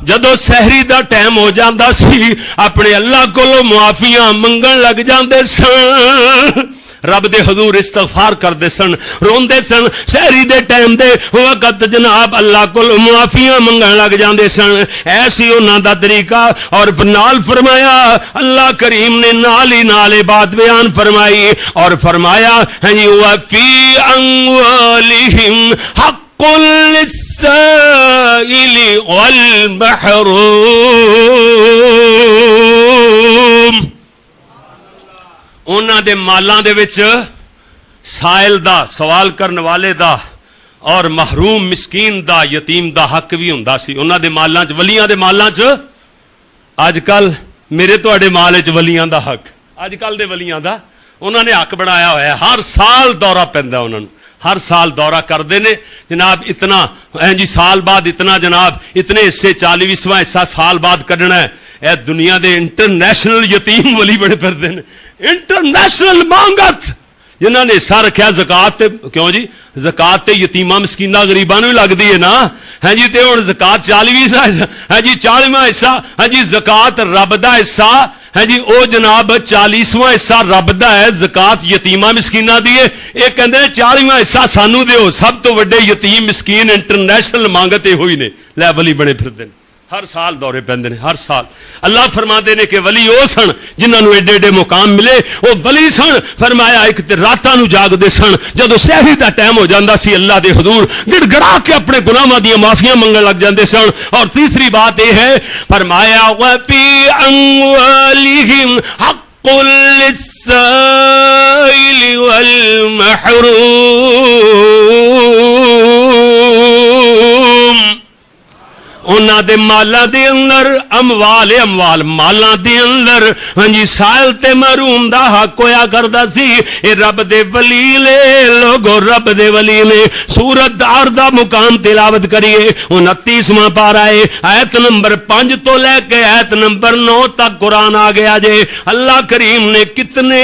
جدو سحری دا ٹائم ہو جاندہ سی اپنے اللہ کو معافیاں منگن لگ جاندے سن رب دے حضور استغفار کردے سن روندے سن سحری دے ٹائم دے وقت جناب اللہ کو معافیاں منگن لگ جاندے سن ایسی انہاں دا طریقہ اور نال فرمایا اللہ کریم نے نال بات بیان فرمائی اور فرمایا وَفِي أَمْوَالِهِمْ حَقٌّ لِلسَّائِلِ وَالْمَحْرُومِ انہاں دے مالاں دے وچ سائل دا سوال کرن والے دا اور محروم مسکین دا یتیم دا حق بھی ہوندا سی انہاں دے مالاں چ ولیاں دے مالاں چ اج کل میرے تواڈے مال وچ ولیاں دا حق اج کل دے ولیاں دا انہاں نے حق بنایا ہوا ہے ہر سال دورہ پیندا انہاں نوں ہر سال دورہ کردے نے جناب اتنا جی سال بعد اتنا جناب اتنے حصے 40واں حصہ سال بعد کڈنا ہے اے دنیا دے انٹرنیشنل یتیم ولی بڑے پھردے نے انٹرنیشنل مانگت جنہاں نے حصہ رکھیا زکات تے کیوں جی زکات تے یتیماں مسکیناں غریباں نوں لگدی ہے نا ہاں جی تے ہن زکات 40واں حصہ ہاں جی 40واں حصہ ہاں جی زکات رب دا حصہ ہاں جی او جناب 40واں حصہ رب دا ہے زکات یتیماں مسکیناں دی ہے اے کہندے نے 40واں حصہ سانو دیو سب تو وڈے یتیم مسکین انٹرنیشنل مانگتے ہوئی نے لے ولی بنے پھردے نے ہر سال دورے پیندے نے ہر سال اللہ فرماندے نے کہ ولی او سن جنہاں نوں ایڈے ایڈے مقام ملے او ولی سن فرمایا ایک تے راتاں نوں جاگدے سن جدوں سحری دا ٹائم ہو جاندا سی اللہ دے حضور گڑ گڑا کے اپنے گناہاں دی معافیاں منگن لگ جاندے سن اور تیسری بات یہ ہے فرمایا وفی اموالہم حق للسائل والمحروم انہاں دے مالاں دے اندر اموال مالاں دے اندر ہاں جی سائل تے محروم دا حق ہویا کردا سی اے رب دے ولی لے لوگو رب دے ولی نے سورۃ دار دا مقام تلاوت کریے 29واں پارہ ہے آیت نمبر 5 تو لے کے آیت نمبر 9 تک قرآن آ گیا جے اللہ کریم نے کتنے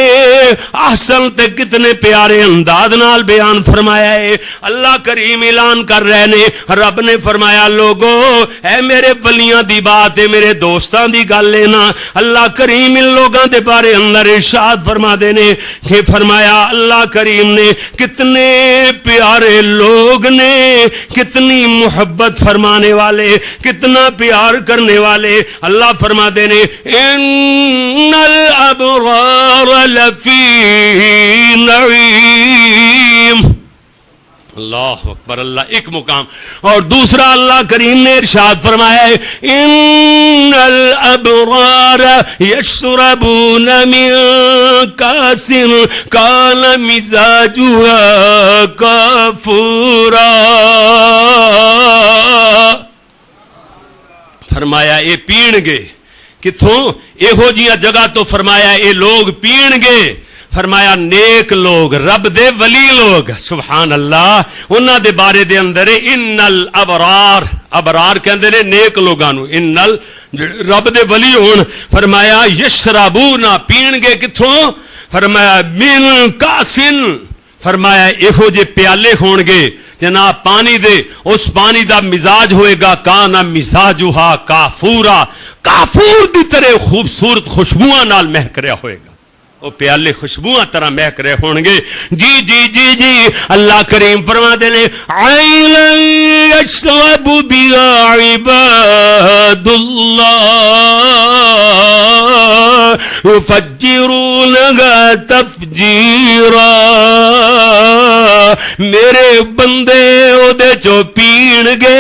احسن تے کتنے پیارے انداز نال بیان فرمایا ہے اللہ کریم اعلان کر رہے نے رب نے فرمایا لوگو اے میرے ولیاں دی بات ہے میرے دوستاں دی گل لینا اللہ کریم ان لوگاں دے بارے اندر ارشاد فرما دینے کہ فرمایا اللہ کریم نے کتنے پیارے لوگ نے کتنی محبت فرمانے والے کتنا پیار کرنے والے اللہ فرما دینے ان الابرار لفی نعیم اللہ اکبر، اللہ ایک مقام. اور دوسرا اللہ کریم نے ارشاد فرمایا ہے ان الابرار یشربون من کاس کان مزاجها کافورا. فرمایا اے پین گے کتھوں؟ یہو جیاں جگہ تو فرمایا اے لوگ پین گے. فرمایا نیک لوگ، رب دے ولی لوگ، سبحان اللہ، انہاں دے بارے دے اندر ان الابرار، ابرار کہندے نے نیک لوگاں نو، ان رب دے ولی ہون. فرمایا یشربون، پین گے کتھوں؟ فرمایا من کاسن، فرمایا یہو جے پیالے ہون گے جناب پانی دے، اس پانی دا مزاج ہوئے گا کانا مزاجھا کافورا، کافور دی طرح خوبصورت خوشبوئاں نال مہک رہا ہوئے گا، وہ پیالے خوشبوئاں طرح مہک رہے ہون گے. جی جی جی جی اللہ کریم فرما دے نے عینا یشرب بہا عباد اللہ یفجرونہا تفجیرا. میرے بندے او دے چو پین گے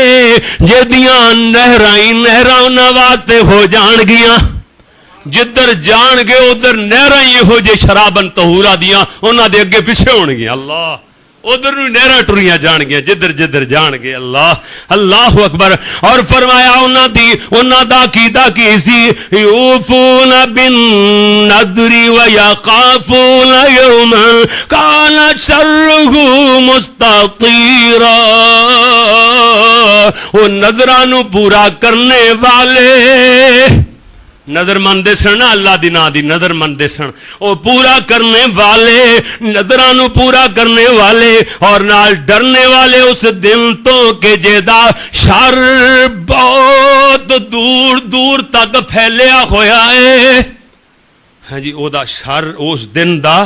جدیاں نہرائیں نہراں انہاں واسطے ہو جان گیاں، جدھر جان گے ادھر نہراں یہو جے شرابن طہورا دیاں انہاں دے اگے پیچھے ہون گیاں. اللہ ادھر نو نہراں ٹریاں جان گیاں جدھر جدھر جان گے. اللہ اللہ اکبر. اور فرمایا انہاں دا عقیدہ کی سی یوفون بالنذر ویخافون یوما کان شرہ مستطیرا. وہ نظراں نو پورا کرنے والے، نظر مند سن، اللہ دی نا دی نظر مند سن، وہ پورا کرنے والے، نظراں نو پورا کرنے والے اور نال ڈرنے والے اس دن تو کہ جیدا شر بہت دور دور تک پھیلیا ہویا ہے. ہاں جی، او دا شر اس دن دا،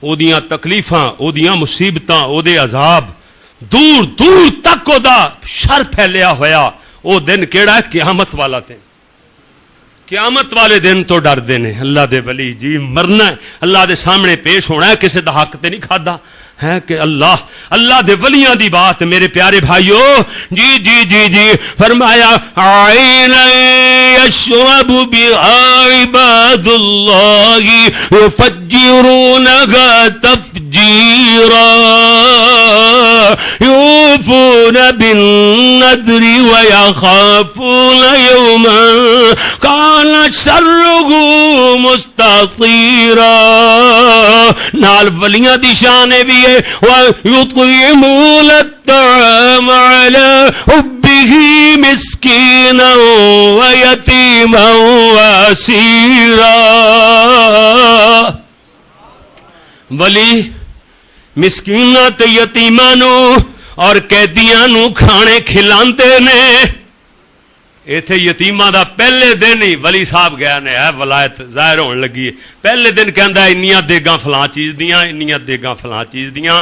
او دیاں تکلیفاں، او دیاں مصیبتاں، او دے عذاب دور دور تک او دا شر پھیلیا ہویا. او دن کیڑا ہے؟ قیامت والا دن. قیامت والے دن تو ڈر دینے. اللہ دے ولی جی مرنا ہے، اللہ دے سامنے پیش ہونا ہے، کسی دا حق تے نہیں کھادا ہے کہ اللہ دے ولیاں دی بات میرے پیارے بھائیو. جی جی جی جی فرمایا عینا یشرب بہا عباد اللہ یفجرونہا تفجیرا. یوفون بالنذر ویخافون یوما کان شرہ مستطیرا. نال ولیاں دی شان بھی ہے وَيُطْعِمُونَ الطَّعَامَ عَلَى حُبِّهِ مِسْكِينًا وَيَتِيمًا وَأَسِيرًا. ولی مسکیناں تے یتیماں نو اور قیدیاں نو کھانے کھلاندے نے. ایتھے یتیماں دا پہلے دن ہی ولی صاحب گیا نے ہے ولایت ظاہر ہون لگی ہے. پہلے دن کہندا ہے انیاں دیگاں فلاں چیز دیاں، انیاں دیگاں فلاں چیز دیاں،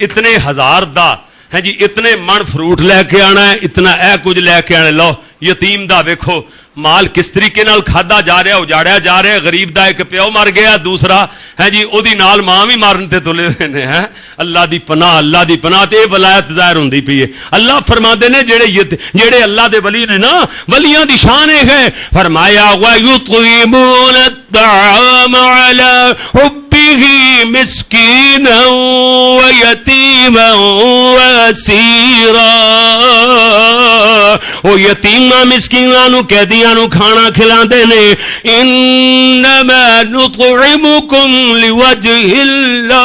اتنے ہزار دا ہے جی، اتنے من فروٹ لے کے آنا ہے، اتنا اے کچھ لے کے آنے. لو یتیم دا ویکھو مال کس طریقے نال کھادا جا رہا، اجاڑیا جا رہا. غریب دا ایک پیو مر گیا، دوسرا ہے جی او دی نال ماں بھی مارن تے تلے ہوئے نے. ہے اللہ دی پناہ، اللہ دی پناہ تے ولایت ظاہر ہوندی پئی ہے. اللہ فرماندے نے جڑے اللہ دے ولی نے نا، ولیاں دی شان ہے. فرمایا وَيُطْعِمُونَ الطَّعَامَ عَلَى حُبِّهِ مِسْكِينًا وَيَتِيمًا وَأَسِيرًا. او یتیماں مسکیناں نو قیدیاں نو کھانا کھلاندے نے. انما نطعمکم لوجہ اللہ.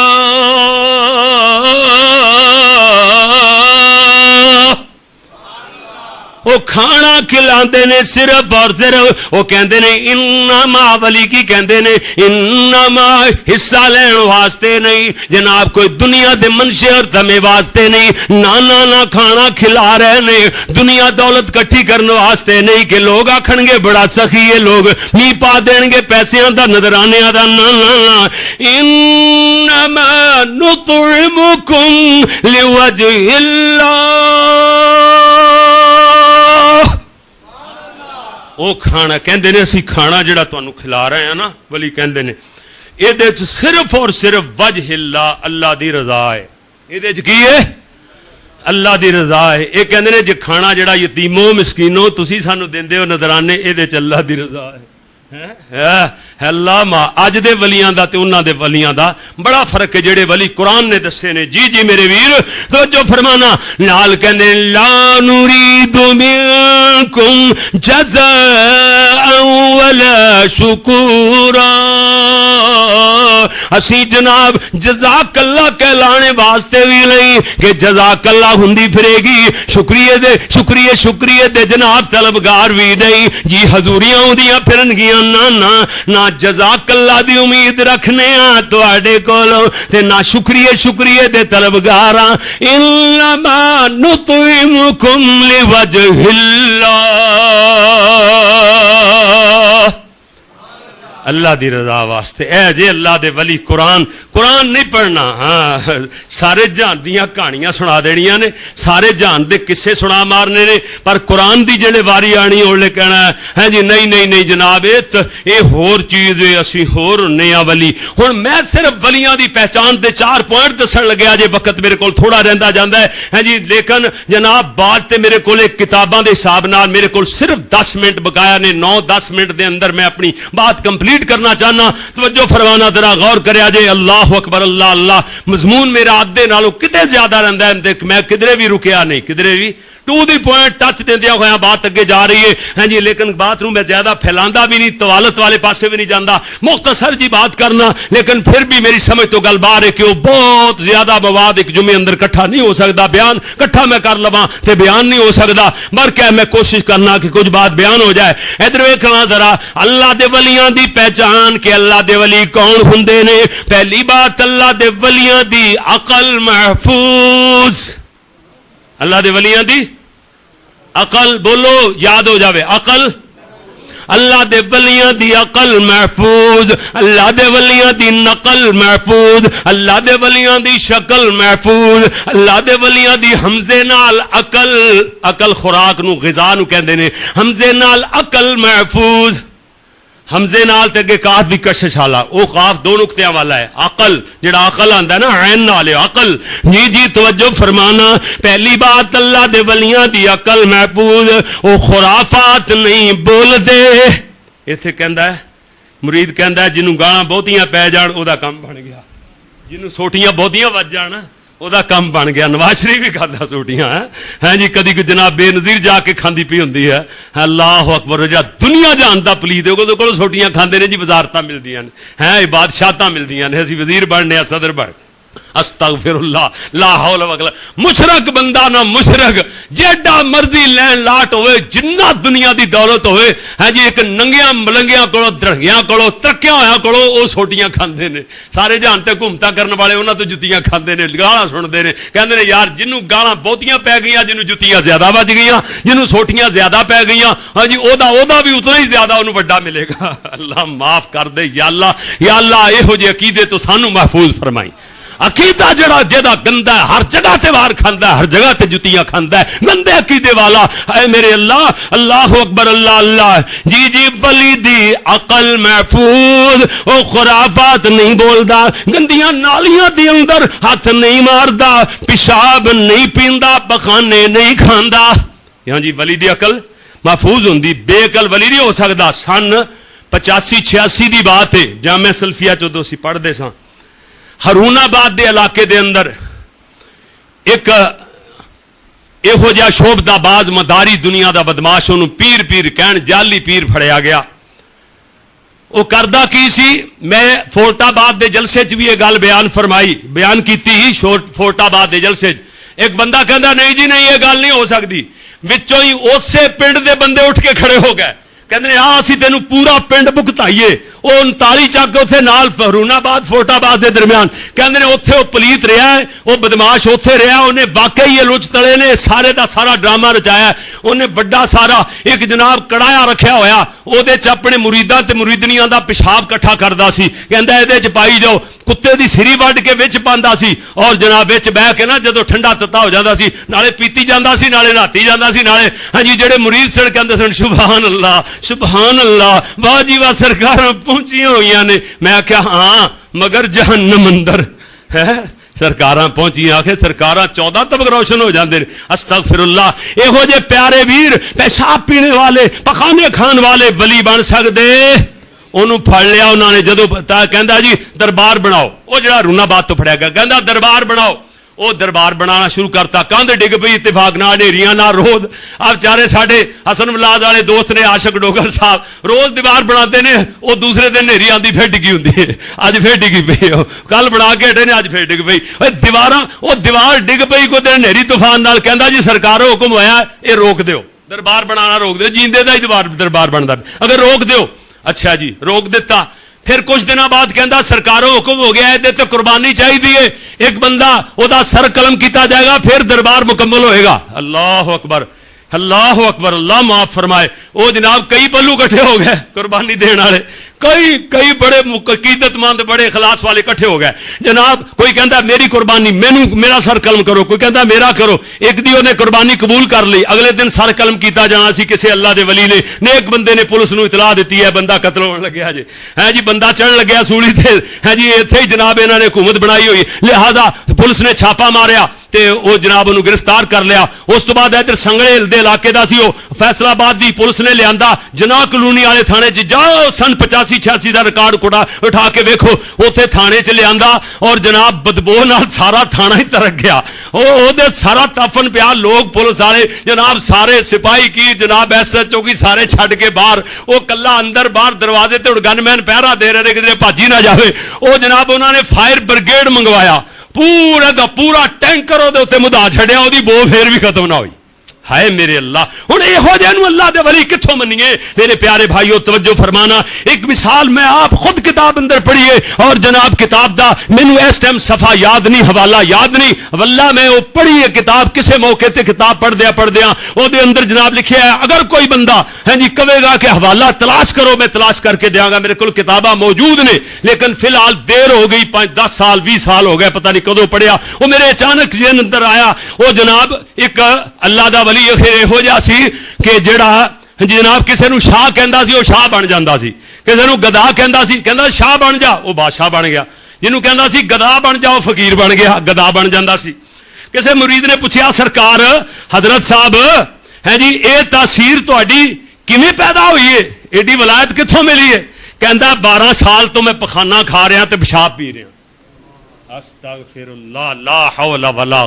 وہ کھانا کھلاندے نے صرف اور صرف وہ کہندے نے انما، ولی کی کہندے نے انما حصہ لین واسطے نہیں جناب، کوئی دنیا دے منشے اور تمے واسطے نہیں. نانا کھانا کھلا رہے نے دنیا دولت کٹھی کرنے واسطے نہیں کہ لوگ آکھن گے بڑا سخی ہے، لوگ نہیں پا دین گے پیسیاں دا نظرانے دا. نا انما نطعمکم لوجہ اللہ. وہ کھانا کہندے نے اسی کھانا جڑا تانوں کھلا رہے ہیں نا، ولی کہندے نے اے دے صرف اور صرف وجہ اللہ، اللہ دی رضا ہے. اے دے کی ہے اللہ دی رضا ہے. یہ کہندے نے جے کھانا جڑا یتیموں مسکینوں تسی سانو دیندے ہو نذرانے اے چ اللہ دی رضا ہے. اللہ ماں اج دے ولیاں دا تے انہاں دے ولیاں دا بڑا فرق ہے جڑے ولی قرآن نے دسے نے. جی جی میرے ویر توجہ فرمانا. نال کہندے لا نريد منکم جزاء ولا شکورا. اسی جناب جزاک اللہ کہلانے واسطے بھی نہیں کہ جزاک اللہ ہندی پھرے گی, شکریہ دے جناب طلبگار بھی نہیں جی. حضوریاں ہوندیاں پھرن گیاں نہ جزاک اللہ دی امید رکھنے ہاں تواڈے کولوں تے نہ شکریہ دے طلبگار ہاں. انما نطعمکم لوجہ اللہ, اللہ دی رضا واسطے. اے جے اللہ دے ولی قرآن نہیں پڑھنا. ہاں سارے جہان دیاں کہانیاں سنا دینیاں نے, سارے جہان دے قصے سنا مارنے نے, پر قرآن دی جڑے واری آنی اولے کہنا ہے جی نہیں جناب اے ہور چیز ہے, اسی ہور ہونے آ ولی. ہن میں صرف ولیاں دی پہچان دے 4 پوائنٹ دسن لگیا جے, وقت میرے کول تھوڑا رہندا جاندا ہے جی, لیکن جناب بات تے میرے کول کتاباں دے حساب نال میرے کول صرف 10 منٹ بقایا نے. 9-10 منٹ دے اندر میں اپنی بات کمپلیٹ کرنا چاہنا. توجہ فرمانا ذرا غور کریا جے. اللہ اکبر اللہ اللہ. مضمون میرا ادھے نالوں کتے زیادہ رہندا ہے, میں کدھرے بھی رکیا نہیں, کدھرے بھی ٹو دی پوائنٹ ٹچ دیندیا ہویا بات اگے جا رہی ہے. ہاں جی لیکن بات نوں میں زیادہ پھیلاندا بھی نہیں, طوالت والے پاسے بھی نہیں جاندا, مختصر جی بات کرنا. لیکن پھر بھی میری سمجھ تو گل باہر ہے کہ وہ بہت زیادہ مواد ایک جمعے اندر کٹھا نہیں ہو سکتا. بیان کٹھا میں کر لواں تے بیان نہیں ہو سکتا, بلکہ میں کوشش کرنا کہ کچھ بات بیان ہو جائے. ادھر ویکھنا ذرا اللہ دے ولیاں دی پہچان کہ اللہ دے ولی کون ہوندے نے. پہلی بات اللہ دے ولیاں دی عقل محفوظ. اللہ دے ولیاں دی عقل, بولو یاد ہو جاوے, عقل. اللہ دے ولیاں دی عقل محفوظ, اللہ دے ولیاں دی نقل محفوظ, اللہ دے ولیاں دی شکل محفوظ, اللہ دے ولیاں دی حمزے نال عقل خوراک نو غذا نو کہندے نے, حمزے نال عقل محفوظ. حمزے نال تے اگے کاف بھی کشش والا, او کاف 2 نقطیاں والا ہے. عقل جڑا عقل آندا ہے نا عین نال عقل. جی توجہ فرمانا. پہلی بات اللہ دے ولیاں دی عقل محفوظ, او خرافات نہیں بول دے. ایتھے کہندا ہے مرید کہندا ہے جنوں گالاں بہتیاں پے جان او دا کم بن گیا, جنوں سوٹیاں بہتیاں وج جان او دا کم بن گیا. نواز شریف بھی کھادا سوٹیاں ہیں جی, کدی کوئی جناب بے نظیر جا کے کھاندی پی ہوندی ہے. اللہ اکبر. جا دنیا جاندا پلیت ہے او کول سوٹیاں کھاندے نے جی, وزارتاں ملدیاں نے ہیں, بادشاہتاں ملدیاں نے, اسی وزیر بننے صدر بن. استغفر اللہ لا حول ولا قوت. مشرک بندہ نہ مشرک جیڈا مرضی لین لاٹ ہوئے, جنہ دنیا دی دولت ہوئے ہے جی, ایک ننگیاں ملنگیاں کولو درنگیاں کولو ترکیاں ہویا کولو او سوٹیاں کھاندے نے. سارے جہان تے گھومتا کرن والے انہاں تو جتیاں کھاندے نے, گالاں سنتے نے, کہندے نے یار جنوں گالاں بہتیاں پی گئیاں, جنوں جتیاں زیادہ بج گئیاں, جنوں سوٹیاں زیادہ پی گئیاں ہاں جی اودا بھی اتنا ہی زیادہ انہوں بڑا ملے گا. اللہ معاف کر دے یا اللہ یہو جے عقیدے تو سانو محفوظ فرمائی. عقیدہ جڑا جدا گندا ہے, ہر جگہ تے وار کھاندا ہے, ہر جگہ تے جتیاں کھاندا ہے, گندے عقیدے والا. اے میرے اللہ, اللہ اکبر اللہ اللہ. جی ولی دی عقل محفوظ, او خرافات نہیں بولدا, گندیاں نالیاں دے اندر ہاتھ نہیں ماردا, پیشاب نہیں پیندا, پخانے نہیں کھاندا. ہاں جی ولی دی عقل محفوظ ہوندی, بے عقل ولی نہیں ہو سکدا. سن 85-86 دی بات ہے, جامعہ سلفیہ چودو سی پڑھ دے ساں. ہارون آباد دے علاقے دے اندر ایک یہو جہا شوبدہ باز مداری دنیا دا بدماش, انہوں پیر کہن جعلی پیر پھڑیا گیا. وہ کردہ کی سی, میں فورٹ آباد دے جلسے چ بھی یہ گل بیان کیتی ہی. فورٹ آباد دے جلسے ایک بندہ کہندا نہیں جی نہیں, یہ گل نہیں ہو سکتی. وچوں ہی اسے پنڈ دے بندے اٹھ کے کھڑے ہو گئے, کہندے ہاں اسی تینوں پورا پنڈ بھگتائیے. وہ 39 چک اتنے نال ہارون آباد فورٹ آباد کے درمیان, کہندے نے اوتھے وہ پلیت رہا ہے, وہ بدماش اوتھے رہا, انہیں واقعی یہ لچ تلے نے سارے دا سارا ڈرامہ رچایا. انہیں بڑا سارا ایک جناب کڑایا رکھیا ہویا, وہ اپنے مریداں تے مریدنیاں دا پیشاب کٹھا کردا سی, کہندا اے دے چ پائی جاؤ. کتے دی سری وڈ کے وچ پاندا سی, اور جناب وچ بہ کے نا جدو ٹھنڈا تتا ہو جاندا سی, نالے پیتی جاندا سی, نالے نہاتی جاندا سی, نالے ہاں جی جڑے مرید سن کہندے سن سبحان اللہ واہ جی واہ سرکاراں پہنچیاں ہوئی نے. میں کیا ہاں مگر جہنم اندر ہے, ਸਰਕਾਰਾਂ ਪਹੁੰਚੀਆਂ ਆਖੇ ਸਰਕਾਰਾਂ 14 ਤਬਕ ਰੋਸ਼ਨ ਹੋ ਜਾਂਦੇ ਨੇ ਅਸਤਗਫਿਰullah ਇਹੋ ਜਿਹੇ ਪਿਆਰੇ ਵੀਰ ਪੈਸ਼ਾਬ ਪੀਣੇ ਵਾਲੇ ਪਖਾਨੇ ਖਾਣ ਵਾਲੇ ਵਲੀ ਬਣ ਸਕਦੇ ਉਹਨੂੰ ਫੜ ਲਿਆ ਉਹਨਾਂ ਨੇ ਜਦੋਂ ਕਹਿੰਦਾ ਜੀ ਦਰਬਾਰ ਬਣਾਓ ਉਹ ਜਿਹੜਾ ਰੂਨਾਬਾਦ ਤੋਂ ਫੜਿਆ ਗਿਆ ਕਹਿੰਦਾ ਦਰਬਾਰ ਬਣਾਓ ਉਹ ਦਰਬਾਰ ਬਣਾਉਣਾ ਸ਼ੁਰੂ ਕਰਤਾ ਕੰਧ ਡਿੱਗ ਪਈ ਇਤਫਾਕ ਨਾਲ ਹਨੇਰੀਆਂ ਨਾਲ ਰੋਜ਼ ਆ ਵਿਚਾਰੇ ਸਾਡੇ ਹਸਨ ਮਲਾਦ ਵਾਲੇ ਦੋਸਤ ਨੇ ਆਸ਼ਕ ਡੋਗਰ ਸਾਹਿਬ ਰੋਜ਼ ਦੀਵਾਰ ਬਣਾਉਂਦੇ ਨੇ ਉਹ ਦੂਸਰੇ ਦਿਨ ਹਨੇਰੀ ਆਉਂਦੀ ਫਿਰ ਡਿੱਗੀ ਹੁੰਦੀ ਹੈ ਅੱਜ ਫਿਰ ਡਿੱਗੀ ਪਈ ਉਹ ਕੱਲ ਬਣਾ ਕੇ ਹਟੇ ਨੇ ਅੱਜ ਫਿਰ ਡਿੱਗ ਪਈ ਉਹ ਦੀਵਾਰ ਡਿੱਗ ਪਈ ਕੋਈ ਦਿਨ ਹਨੇਰੀ ਤੂਫਾਨ ਨਾਲ ਕਹਿੰਦਾ ਜੀ ਸਰਕਾਰੋਂ ਹੁਕਮ ਹੋਇਆ ਇਹ ਰੋਕ ਦਿਓ ਦਰਬਾਰ ਬਣਾਉਣਾ ਰੋਕ ਦਿਓ ਜੀਂਦੇ ਦਾ ਹੀ ਦਰਬਾਰ ਬਣਦਾ ਅਗਰ ਰੋਕ ਦਿਓ ਅੱਛਾ ਜੀ ਰੋਕ ਦਿੱਤਾ ਫਿਰ ਕੁਝ ਦਿਨਾਂ ਬਾਅਦ ਕਹਿੰਦਾ ਸਰਕਾਰੋਂ ਹੁਕਮ ਹੋ ਗਿਆ ਇਹਦੇ ਤੇ ਕੁਰਬਾਨੀ ਚਾਹੀਦੀ ਹੈ ਇੱਕ ਬੰਦਾ ਉਹਦਾ ਸਰ ਕਲਮ ਕੀਤਾ ਜਾਏਗਾ ਫਿਰ ਦਰਬਾਰ ਮੁਕੰਮਲ ਹੋਏਗਾ ਅੱਲਾਹੁ ਅਕਬਰ ਅੱਲਾਹ ਮਾਫ ਫਰਮਾਏ ਉਹ ਜਨਾਬ ਕਈ ਪੱਲੂ ਇਕੱਠੇ ਹੋ ਗਏ ਕੁਰਬਾਨੀ ਦੇਣ ਵਾਲੇ ਕਈ ਬੜੇ ਅਕੀਦਤਮੰਦ ਬੜੇ ਇਖਲਾਸ ਵਾਲੇ ਇਕੱਠੇ ਹੋ ਗਏ ਜਨਾਬ ਕੋਈ ਕਹਿੰਦਾ ਮੇਰੀ ਕੁਰਬਾਨੀ ਮੇਰਾ ਸਰ ਕਲਮ ਕਰੋ ਕੋਈ ਕਹਿੰਦਾ ਮੇਰਾ ਕਰੋ ਇੱਕ ਦੀ ਉਹਨੇ ਕੁਰਬਾਨੀ ਕਬੂਲ ਕਰ ਲਈ ਅਗਲੇ ਦਿਨ ਸਰ ਕਲਮ ਕੀਤਾ ਜਾਣਾ ਸੀ ਕਿਸੇ ਅੱਲਾ ਦੇ ਵਲੀ ਨੇ ਨੇਕ ਬੰਦੇ ਨੇ ਪੁਲਿਸ ਨੂੰ ਇਤਲਾਹ ਦਿੱਤੀ ਹੈ ਬੰਦਾ ਕਤਲ ਹੋਣ ਲੱਗਿਆ ਜੀ ਹੈ ਜੀ ਬੰਦਾ ਚੜਨ ਲੱਗਿਆ ਸੂਲੀ ਤੇ ਹੈ ਜੀ ਇੱਥੇ ਹੀ ਜਨਾਬ ਇਹਨਾਂ ਨੇ ਹਕੂਮਤ ਬਣਾਈ ਹੋਈ ਲਿਹਾਜ਼ਾ ਪੁਲਿਸ ਨੇ ਛਾਪਾ ਮਾਰਿਆ ਤੇ ਉਹ ਜਨਾਬ ਉਹਨੂੰ ਗ੍ਰਿਫਤਾਰ ਕਰ ਲਿਆ ਉਸ ਤੋਂ ਬਾਅਦ ਇੱਧਰ ਸੰਗਲੇ ਦੇ ਇਲਾਕੇ ਦਾ ਸੀ ਉਹ ਫੈਸਲਾਬਾਦ ਦੀ ਪੁਲਿਸ ਨੇ ਲਿਆਂਦਾ ਜਨਾਹ ਕਲੋਨੀ ਵਾਲੇ ਥਾਣੇ 'ਚ ਜਾਓ ਸਨ 85-86 ਦਾ ਰਿਕਾਰਡ ਉਠਾ ਕੇ ਵੇਖੋ ਉੱਥੇ ਥਾਣੇ 'ਚ ਲਿਆਂਦਾ ਔਰ ਜਨਾਬ ਬਦਬੂ ਨਾਲ ਸਾਰਾ ਥਾਣਾ ਹੀ ਤਰਕ ਗਿਆ ਉਹਦੇ ਸਾਰਾ ਤਫਨ ਪਿਆ ਲੋਕ ਪੁਲਿਸ ਵਾਲੇ ਜਨਾਬ ਸਾਰੇ ਸਿਪਾਹੀ ਕੀ ਜਨਾਬ SHO ਕੀ ਸਾਰੇ ਛੱਡ ਕੇ ਬਾਹਰ ਉਹ ਕੱਲਾ ਅੰਦਰ ਬਾਹਰ ਦਰਵਾਜ਼ੇ ਤੇ ਗਨਮੈਨ ਪਹਿਰਾ ਦੇ ਰਹੇ ਨੇ ਕਿਧਰੇ ਭਾਜੀ ਨਾ ਜਾਵੇ ਉਹ ਜਨਾਬ ਉਹਨਾਂ ਨੇ ਫਾਇਰ ਬ੍ਰਿਗੇਡ ਮੰਗਵਾਇਆ ਪੂਰਾ ਦਾ ਪੂਰਾ ਟੈਂਕਰ ਉਹਦੇ ਉੱਤੇ ਮੁਧਾ ਛੱਡਿਆ ਉਹਦੀ ਬੋ ਫੇਰ ਵੀ ਖਤਮ ਨਾ ਹੋਈ ਹਾਏ ਮੇਰੇ ਅੱਲਾ ਹੁਣ ਇਹੋ ਜਿਹੇ ਨੂੰ ਅੱਲਾ ਦੇ ਵਲੀ ਕਿੱਥੋਂ ਮੰਨੀਏ ਮੇਰੇ ਪਿਆਰੇ ਭਾਈਓ ਤਵੱਜੋ ਫਰਮਾਨਾ ਇੱਕ ਮਿਸਾਲ ਮੈਂ ਆਪ ਖੁਦ ਕਿਤਾਬ ਅੰਦਰ ਪੜ੍ਹੀਏ ਔਰ ਜਨਾਬ ਕਿਤਾਬ ਦਾ ਮੈਨੂੰ ਇਸ ਟਾਈਮ ਸਫਾ ਯਾਦ ਨਹੀਂ ਹਵਾਲਾ ਯਾਦ ਨਹੀਂ ਵੱਲਾ ਮੈਂ ਉਹ ਪੜ੍ਹੀ ਹੈ ਕਿਤਾਬ ਕਿਸੇ ਮੌਕੇ ਤੇ ਕਿਤਾਬ ਪੜ੍ਹਦਿਆਂ ਉਹਦੇ ਅੰਦਰ ਜਨਾਬ ਲਿਖਿਆ ਹੈ ਅਗਰ ਕੋਈ ਬੰਦਾ ਹੈ ਜੀ ਕਹੇਗਾ ਕਿ ਹਵਾਲਾ ਤਲਾਸ਼ ਕਰੋ ਮੈਂ ਤਲਾਸ਼ ਕਰਕੇ ਦਿਆਂਗਾ ਮੇਰੇ ਕੋਲ ਕਿਤਾਬਾਂ ਮੌਜੂਦ ਨੇ ਲੇਕਿਨ ਫਿਲਹਾਲ ਦੇਰ ਹੋ ਗਈ 5-10 ਸਾਲ 20 ਸਾਲ ਹੋ ਗਏ ਪਤਾ ਨਹੀਂ ਕਦੋਂ ਪੜ੍ਹਿਆ ਉਹ ਮੇਰੇ ਅਚਾਨਕ ਜਿਹਨ ਅੰਦਰ ਆਇਆ ਉਹ ਜਨਾਬ ਇੱਕ ਅੱਲਾ ਦਾ ਇਹੋ ਜਿਹਾ ਸੀ ਕਿ ਜਿਹੜਾ ਜਨਾਬ ਕਿਸੇ ਨੂੰ ਸ਼ਾਹ ਕਹਿੰਦਾ ਸੀ ਉਹ ਸ਼ਾਹ ਬਣ ਜਾਂਦਾ ਸੀ ਕਿਸੇ ਨੂੰ ਗਦਾ ਕਹਿੰਦਾ ਸੀ ਕਹਿੰਦਾ ਸ਼ਾਹ ਬਣ ਜਾ ਉਹ ਬਾਦਸ਼ਾਹ ਬਣ ਗਿਆ ਜਿਹਨੂੰ ਕਹਿੰਦਾ ਸੀ ਗਦਾ ਬਣ ਜਾ ਉਹ ਫਕੀਰ ਬਣ ਗਿਆ ਗਦਾ ਬਣ ਜਾਂਦਾ ਸੀ ਕਿਸੇ ਮੁਰੀਦ ਨੇ ਪੁੱਛਿਆ ਸਰਕਾਰ ਹਜ਼ਰਤ ਸਾਹਿਬ ਹੈ ਜੀ ਇਹ ਤਾਸੀਰ ਤੁਹਾਡੀ ਕਿਵੇਂ ਪੈਦਾ ਹੋਈ ਹੈ ਏਡੀ ਵਲਾਇਤ ਕਿੱਥੋਂ ਮਿਲੀ ਹੈ ਕਹਿੰਦਾ 12 ਸਾਲ ਤੋਂ ਮੈਂ ਪਖਾਨਾ ਖਾ ਰਿਹਾ ਤੇ ਪਿਸ਼ਾਬ ਪੀ ਰਿਹਾ ਅਸਤਗਫਿਰullah ਲਾ ਹੌਲਾ ਵਲਾ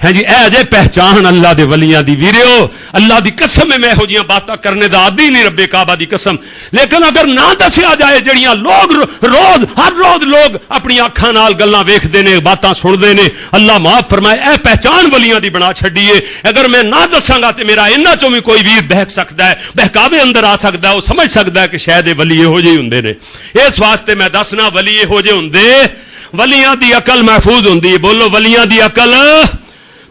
ہے جی اے جے پہچان اللہ دے ولیاں دی ویریو اللہ دی قسم میں ہو جیاں باتاں کرنے دا عادی نہیں رب کعبہ دی قسم لیکن اگر نہ دسیا جائے جڑیاں لوگ روز ہر روز لوگ اپنی آنکھاں نال گلاں ویکھدے نے باتاں سندے نے اللہ معاف فرمائے اے پہچان ولیاں دی بنا چھڈیے اگر میں نہ دساں گا تے میرا انہاں چوں بھی کوئی ویر بہک سکدا ہے بہکاوے اندر آ سکدا ہے وہ سمجھ سکدا ہے کہ شاید ولی ہو جے ہوندے نے اس واسطے میں دسنا ولی ہو جے ہوندے ولیاں دی عقل محفوظ ہوندی ہے بولو ولیاں دی عقل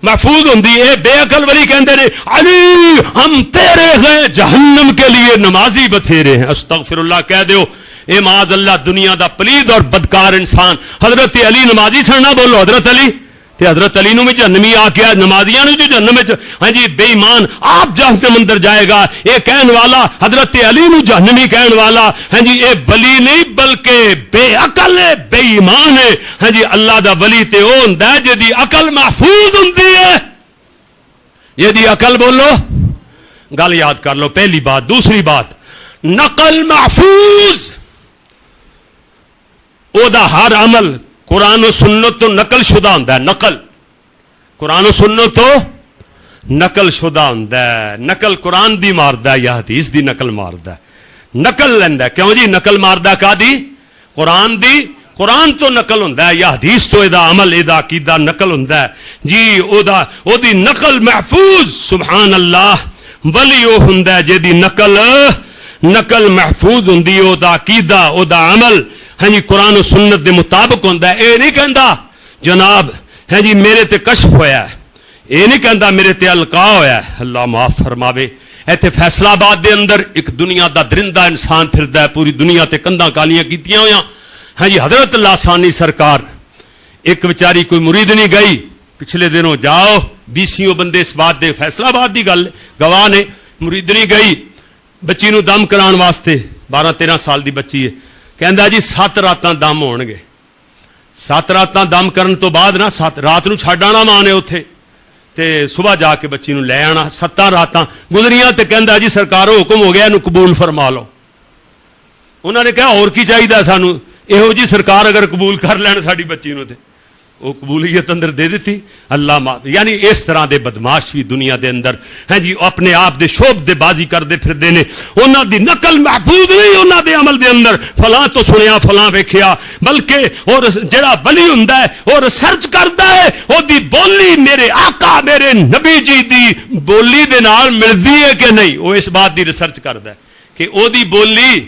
محفوظ ہوندی ہے بے عقل ولی کہندے نے علی ہم تیرے ہیں جہنم کے لیے نمازی بتھیرے ہیں استغفراللہ کہہ دیو اے معاذ اللہ دنیا دا پلید اور بدکار انسان حضرت علی نمازی سن نہ بولو حضرت علی تے حضرت علی نو بھی جہنمی آ کے نمازیاں نو جو جہنم وچ ہاں جی بے ایمان آپ جہنم اندر جائے گا اے کہن والا حضرت علی نو جہنمی کہن والا ہاں جی اے ولی نہیں بلکہ بے عقل ہے بے ایمان ہے ہاں جی اللہ دا ولی تے او ہوندا ہے جدی عقل محفوظ ہوندی ہے یہ دی عقل بولو گل یاد کر لو پہلی بات دوسری بات نقل محفوظ او دا ہر عمل قرآن و سنت تو نقل شدہ ہوتا ہے نقل قرآن و سنت تو نقل شدہ ہوتا ہے نقل قرآن دی ماردا ہے یا حدیث دی نقل ماردا ہے نقل لیندا ہے کیوں جی نقل ماردا کا دی قرآن دی قرآن تو نقل ہوتا ہے یا حدیث تو ادا عمل ادا عقیدہ نقل ہوتا ہے جی او دی نقل محفوظ سبحان اللہ ولی او ہوندا ہے جے دی نقل محفوظ ہوندی او دا عقیدہ او دا عمل ہاں جی قرآن و سنت دے مطابق ہوتا ہے اے نہیں کہندا جناب ہاں جی میرے تے کشف ہویا ہے اے نہیں کہندا میرے تے القاء ہویا ہے اللہ معاف فرماوے ایتھے فیصلہ آباد دے اندر ایک دنیا دا درندہ انسان پھردا ہے پوری دنیا تے کنداں کالیاں کیتیاں ہویاں ہاں جی حضرت لاسانی سرکار ایک بیچاری کوئی مرید نہیں گئی پچھلے دنوں جاؤ 20 بندے اس بات دے فیصلہ آباد دی گل گواہ نے مرید نہیں گئی بچی نو دم کران واسطے 12-13 سال دی بچی ہے کہندا جی 7 راتاں دم ہون گے 7 ਰਾਤਾਂ ਦਮ ਕਰਨ ਤੋਂ ਬਾਅਦ ਨਾ ਰਾਤ ਨੂੰ ਛੱਡ ਆਣਾ ਮਾਂ ਨੇ ਉੱਥੇ ਤੇ ਸਵੇਰ ਜਾ ਕੇ ਬੱਚੀ ਨੂੰ ਲੈ ਆਣਾ। 7 ਰਾਤਾਂ ਗੁਜ਼ਰੀਆਂ ਤੇ ਕਹਿੰਦਾ ਜੀ ਸਰਕਾਰੋ ਹੁਕਮ ਹੋ ਗਿਆ, ਇਹਨੂੰ ਕਬੂਲ ਫਰਮਾ ਲਓ। ਉਹਨਾਂ ਨੇ ਕਿਹਾ ਹੋਰ ਕੀ ਚਾਹੀਦਾ ਸਾਨੂੰ, ਇਹੋ ਜੀ ਸਰਕਾਰ ਅਗਰ ਕਬੂਲ ਕਰ ਲੈਣ ਸਾਡੀ ਬੱਚੀ ਨੂੰ ਤੇ ਉਹ ਕਬੂਲੀਅਤ ਅੰਦਰ ਦੇ ਦਿੱਤੀ। ਅੱਲਾਹ ਯਾਨੀ ਇਸ ਤਰ੍ਹਾਂ ਦੇ ਬਦਮਾਸ਼ ਵੀ ਦੁਨੀਆ ਦੇ ਅੰਦਰ ਹੈ ਜੀ, ਆਪਣੇ ਆਪ ਦੇ ਸ਼ੋਭ ਦੇ ਬਾਜ਼ੀ ਕਰਦੇ ਫਿਰਦੇ ਨੇ। ਉਹਨਾਂ ਦੀ ਨਕਲ ਮਹਿਫੂਜ਼ ਨਹੀਂ ਉਹਨਾਂ ਦੇ ਅਮਲ ਦੇ ਅੰਦਰ, ਫਲਾਂ ਤੋਂ ਸੁਣਿਆ ਫਲਾਂ ਵੇਖਿਆ, ਬਲਕਿ ਔਰ ਜਿਹੜਾ ਵਲੀ ਹੁੰਦਾ ਹੈ ਉਹ ਰਿਸਰਚ ਕਰਦਾ ਹੈ ਉਹਦੀ ਬੋਲੀ ਮੇਰੇ ਆਕਾ ਮੇਰੇ ਨਬੀ ਜੀ ਦੀ ਬੋਲੀ ਦੇ ਨਾਲ ਮਿਲਦੀ ਹੈ ਕਿ ਨਹੀਂ। ਉਹ ਇਸ ਬਾਤ ਦੀ ਰਿਸਰਚ ਕਰਦਾ ਹੈ ਕਿ ਉਹਦੀ ਬੋਲੀ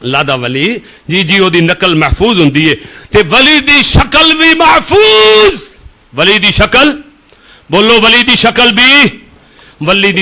ਅੱਲਾਹ ਦਾ ਵਲੀ ਜੀ ਜੀ ਉਹਦੀ ਨਕਲ ਮਹਿਫੂਜ਼ ਹੁੰਦੀ ਹੈ ਤੇ ਵਲੀ ਦੀ ਸ਼ਕਲ ਵੀ ਮਹਿਫੂਜ਼। ਵਲੀ ਦੀ ਸ਼ਕਲ ਬੋਲੋ, ਵਲੀ ਦੀ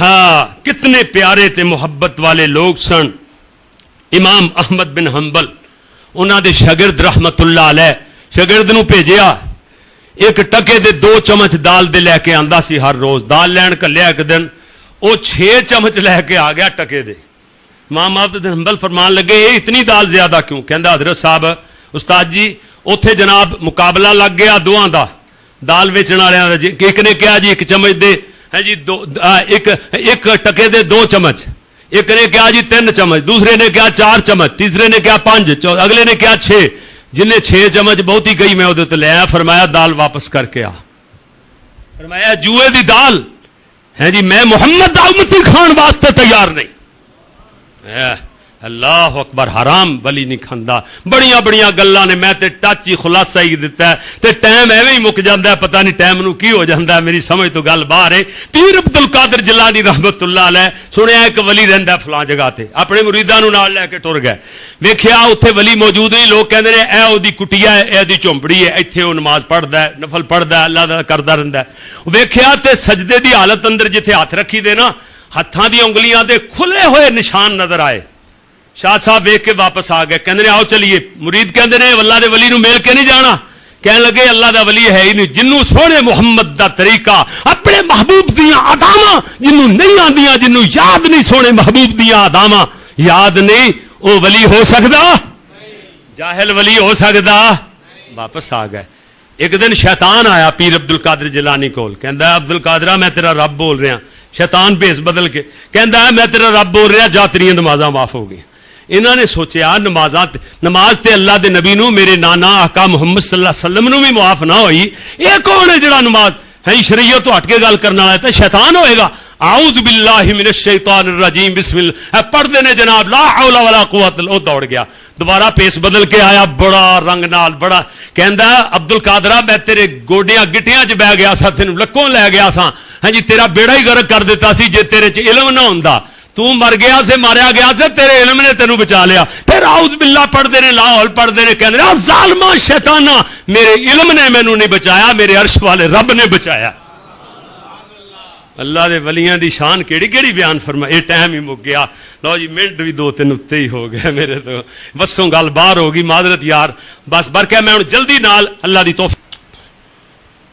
ہاں کتنے پیارے تے محبت والے لوگ سن. امام احمد بن حنبل انہاں دے شاگرد رحمت اللہ علیہ شاگرد نو بھیجیا ایک ٹکے دے 2 چمچ دال دے لے کے آندا سی ہر روز. دال لین کلیا ایک دن وہ 6 چمچ لے کے آ گیا ٹکے دے. امام احمد بن حنبل فرمان لگے یہ اتنی دال زیادہ کیوں؟ کہندا حضرت صاحب استاد جی اوتھے جناب مقابلہ لگ گیا دوواں دا دال ویچن والےاں دا. جی ایک نے کہا جی 1 چمچ دے ہے جی ایک ٹکے دے 2 چمچ, ایک نے کہا جی 3 چمچ, دوسرے نے کہا 4 چمچ, تیسرے نے کہا 5, اگلے نے کہا 6. جن نے 6 چمچ بہتی گئی میں وہ لے آیا. فرمایا دال واپس کر کے آ. فرمایا جوئے دی دال ہے جی میں محمد دا امتی کھان واسطے تیار نہیں. اللہ اکبر. حرام ولی نہیں کھاندا. بڑیاں بڑیاں گلاں نے میں تے ٹچ ہی خلاصہ ہی دتا ہے تے ٹائم ایویں ہی مک جاندا ہے. پتہ نہیں ٹائم نو کی ہو جاندا ہے, میری سمجھ تو گل باہر ہے. پیر عبد القادر جیلانی رحمت اللہ علیہ سنیا ایک ولی رہندا فلاں جگہ تے اپنے مریداں نو نال لے کے ٹر گئے. ویکھیا اوتھے ولی موجود نہیں. لوگ کہندے نے اے اودی کٹیا ہے, اے دی چومپڑی ہے, ایتھے او نماز پڑھدا ہے, نفل پڑھدا ہے, اللہ دا کردا رہندا ہے. ویکھیا تے سجدے دی حالت اندر جتھے ہاتھ رکھی دے نا ہتھاں دی انگلیاں دے کھلے ہوئے نشان نظر آئے. شاہ صاحب ویکھ کے واپس آ گئے. کہندے نے آؤ چلیے. مرید کہندے نے اللہ دے ولی نو مل کے نہیں جانا. کہنے لگے اللہ دا ولی ہے ہی نہیں جنوں سونے محمد دا طریقہ اپنے محبوب دیاں اداماں جنوں نہیں آندیاں, جنوں یاد نہیں سونے محبوب دیاں اداماں یاد نہیں, او ولی ہو سکدا؟ جاہل ولی ہو سکدا؟ واپس آ گئے. ایک دن شیطان آیا پیر عبد القادر جیلانی کول. کہندا عبد القادرہ میں تیرا رب بول رہا. شیطان بھیس بدل کے کہندا ہے میں تیرا رب بول رہا, جا تیریاں نمازاں معاف ہو گئی. انہوں نے سوچیا نماز تے اللہ دے نبی نو میرے نانا آقا محمد صلی اللہ علیہ وسلم نو بھی معاف نہ ہوئی, یہ کون ہے جڑا نماز ہے شریعت تو ہٹ کے گل کرنا ہے؟ تو شیطان ہوئے گا. اعوذ باللہ من الشیطان الرجیم بسم اللہ پڑھتے نے جناب لا حول ولا قوت. وہ دوڑ گیا. دوبارہ پیس بدل کے آیا بڑا رنگ نال بڑا. کہندا عبد القادرہ میں تیرے گوڈیاں گٹیاں چ بہ گیا سا, تینوں لکوں لے گیا سا, ہاں جی تیرا بیڑا ہی غرق کر دیتا سی جے تیرے چ علم نہ ہوندا. تو مر گیا سے ماریا گیا سے تیرے علم نے تینوں بچا لیا. پھر اعوذ باللہ پڑھتے نے لا حول پڑھتے نے کہندے نے ظالما شیطانہ میرے علم نے مینوں نہیں بچایا, میرے عرش والے رب نے بچایا. اللہ دے ولیاں دی شان کیڑی کیڑی بیان فرما. یہ ٹائم ہی مک گیا. لو جی منٹ بھی 2-3 اتنے ہی ہو گئے میرے تو بسوں گل باہر ہوگی معذرت یار. بس برکہ میں جلدی نال اللہ دی توفیق.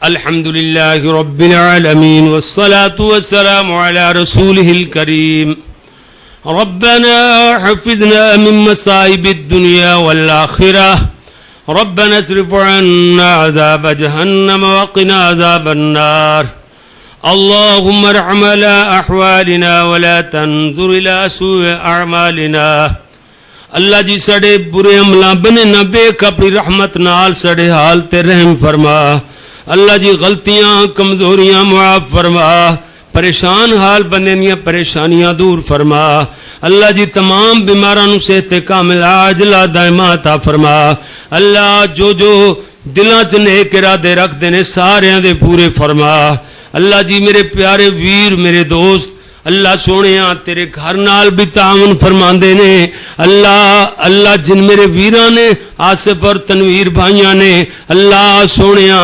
الحمدللہ رب العالمین والصلاة والسلام علی رسولہ الکریم. ربنا حفظنا من مصائب الدنيا والآخرة. ربنا اصرف عنا عذاب جهنم وقنا عذاب النار. اللهم ارحم على أحوالنا ولا تنظر إلى سوء أعمالنا. اللہ جی سڑے برے عملہ بنے نہ بیک اپنی رحمت نال سڑے حال تے رحم فرما. اللہ جی غلطیاں کمزوریاں معاف فرما. پریشان حال بندے دیاں پریشانیاں دور فرما. اللہ جی تمام بیماراں نو صحت کامل عاجلہ دائمہ عطا فرما. اللہ جو دلاں چ نیک ارادے رکھدے نے ساریاں دے پورے فرما. اللہ جی میرے پیارے ویر میرے دوست اللہ سونیاں تیرے گھر نال بھی تعاون فرماندے نے. اللہ جن میرے ویراں نے آصف اور تنویر بھائیاں نے اللہ سونیاں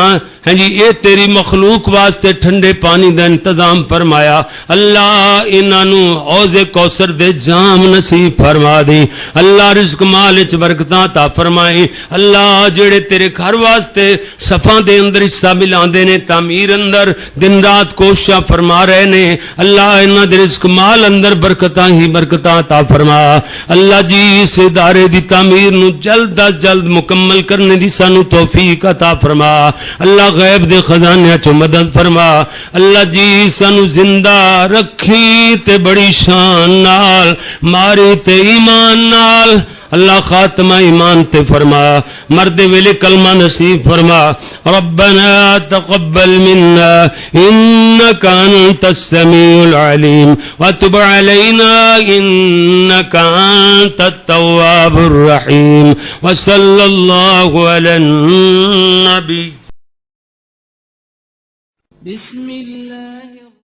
ہیں جی یہ تیری مخلوق واسطے ٹھنڈے پانی دا انتظام فرمایا. اللہ انہاں نو حوض کوثر دے جام نصیب فرما دی. اللہ رزق مال وچ برکتاں عطا فرمائی. اللہ جڑے تیرے گھر واسطے صفاں دے اندر حصہ ملاندے نے تعمیر اندر دن رات کوششاں فرما رہے نے اللہ انہاں دے رزق مال اندر برکتاں ہی برکتاں عطا فرما. اللہ جی اس ادارے دی تعمیر نو جلد از جلد مکمل کرنے دی سانو توفیق عطا فرما. اللہ غیب دے خزانے چو مدد فرما. اللہ جی سانو زندہ رکھی تے بڑی شان نال ماری تے ایمان نال اللہ خاتمہ ایمان تے فرما. مرد ویلے کلمہ نصیب فرما. ربنا تقبل منا انك انت السميع العليم وتب علينا انك انت التواب الرحيم وصلى الله على النبي. بسم الله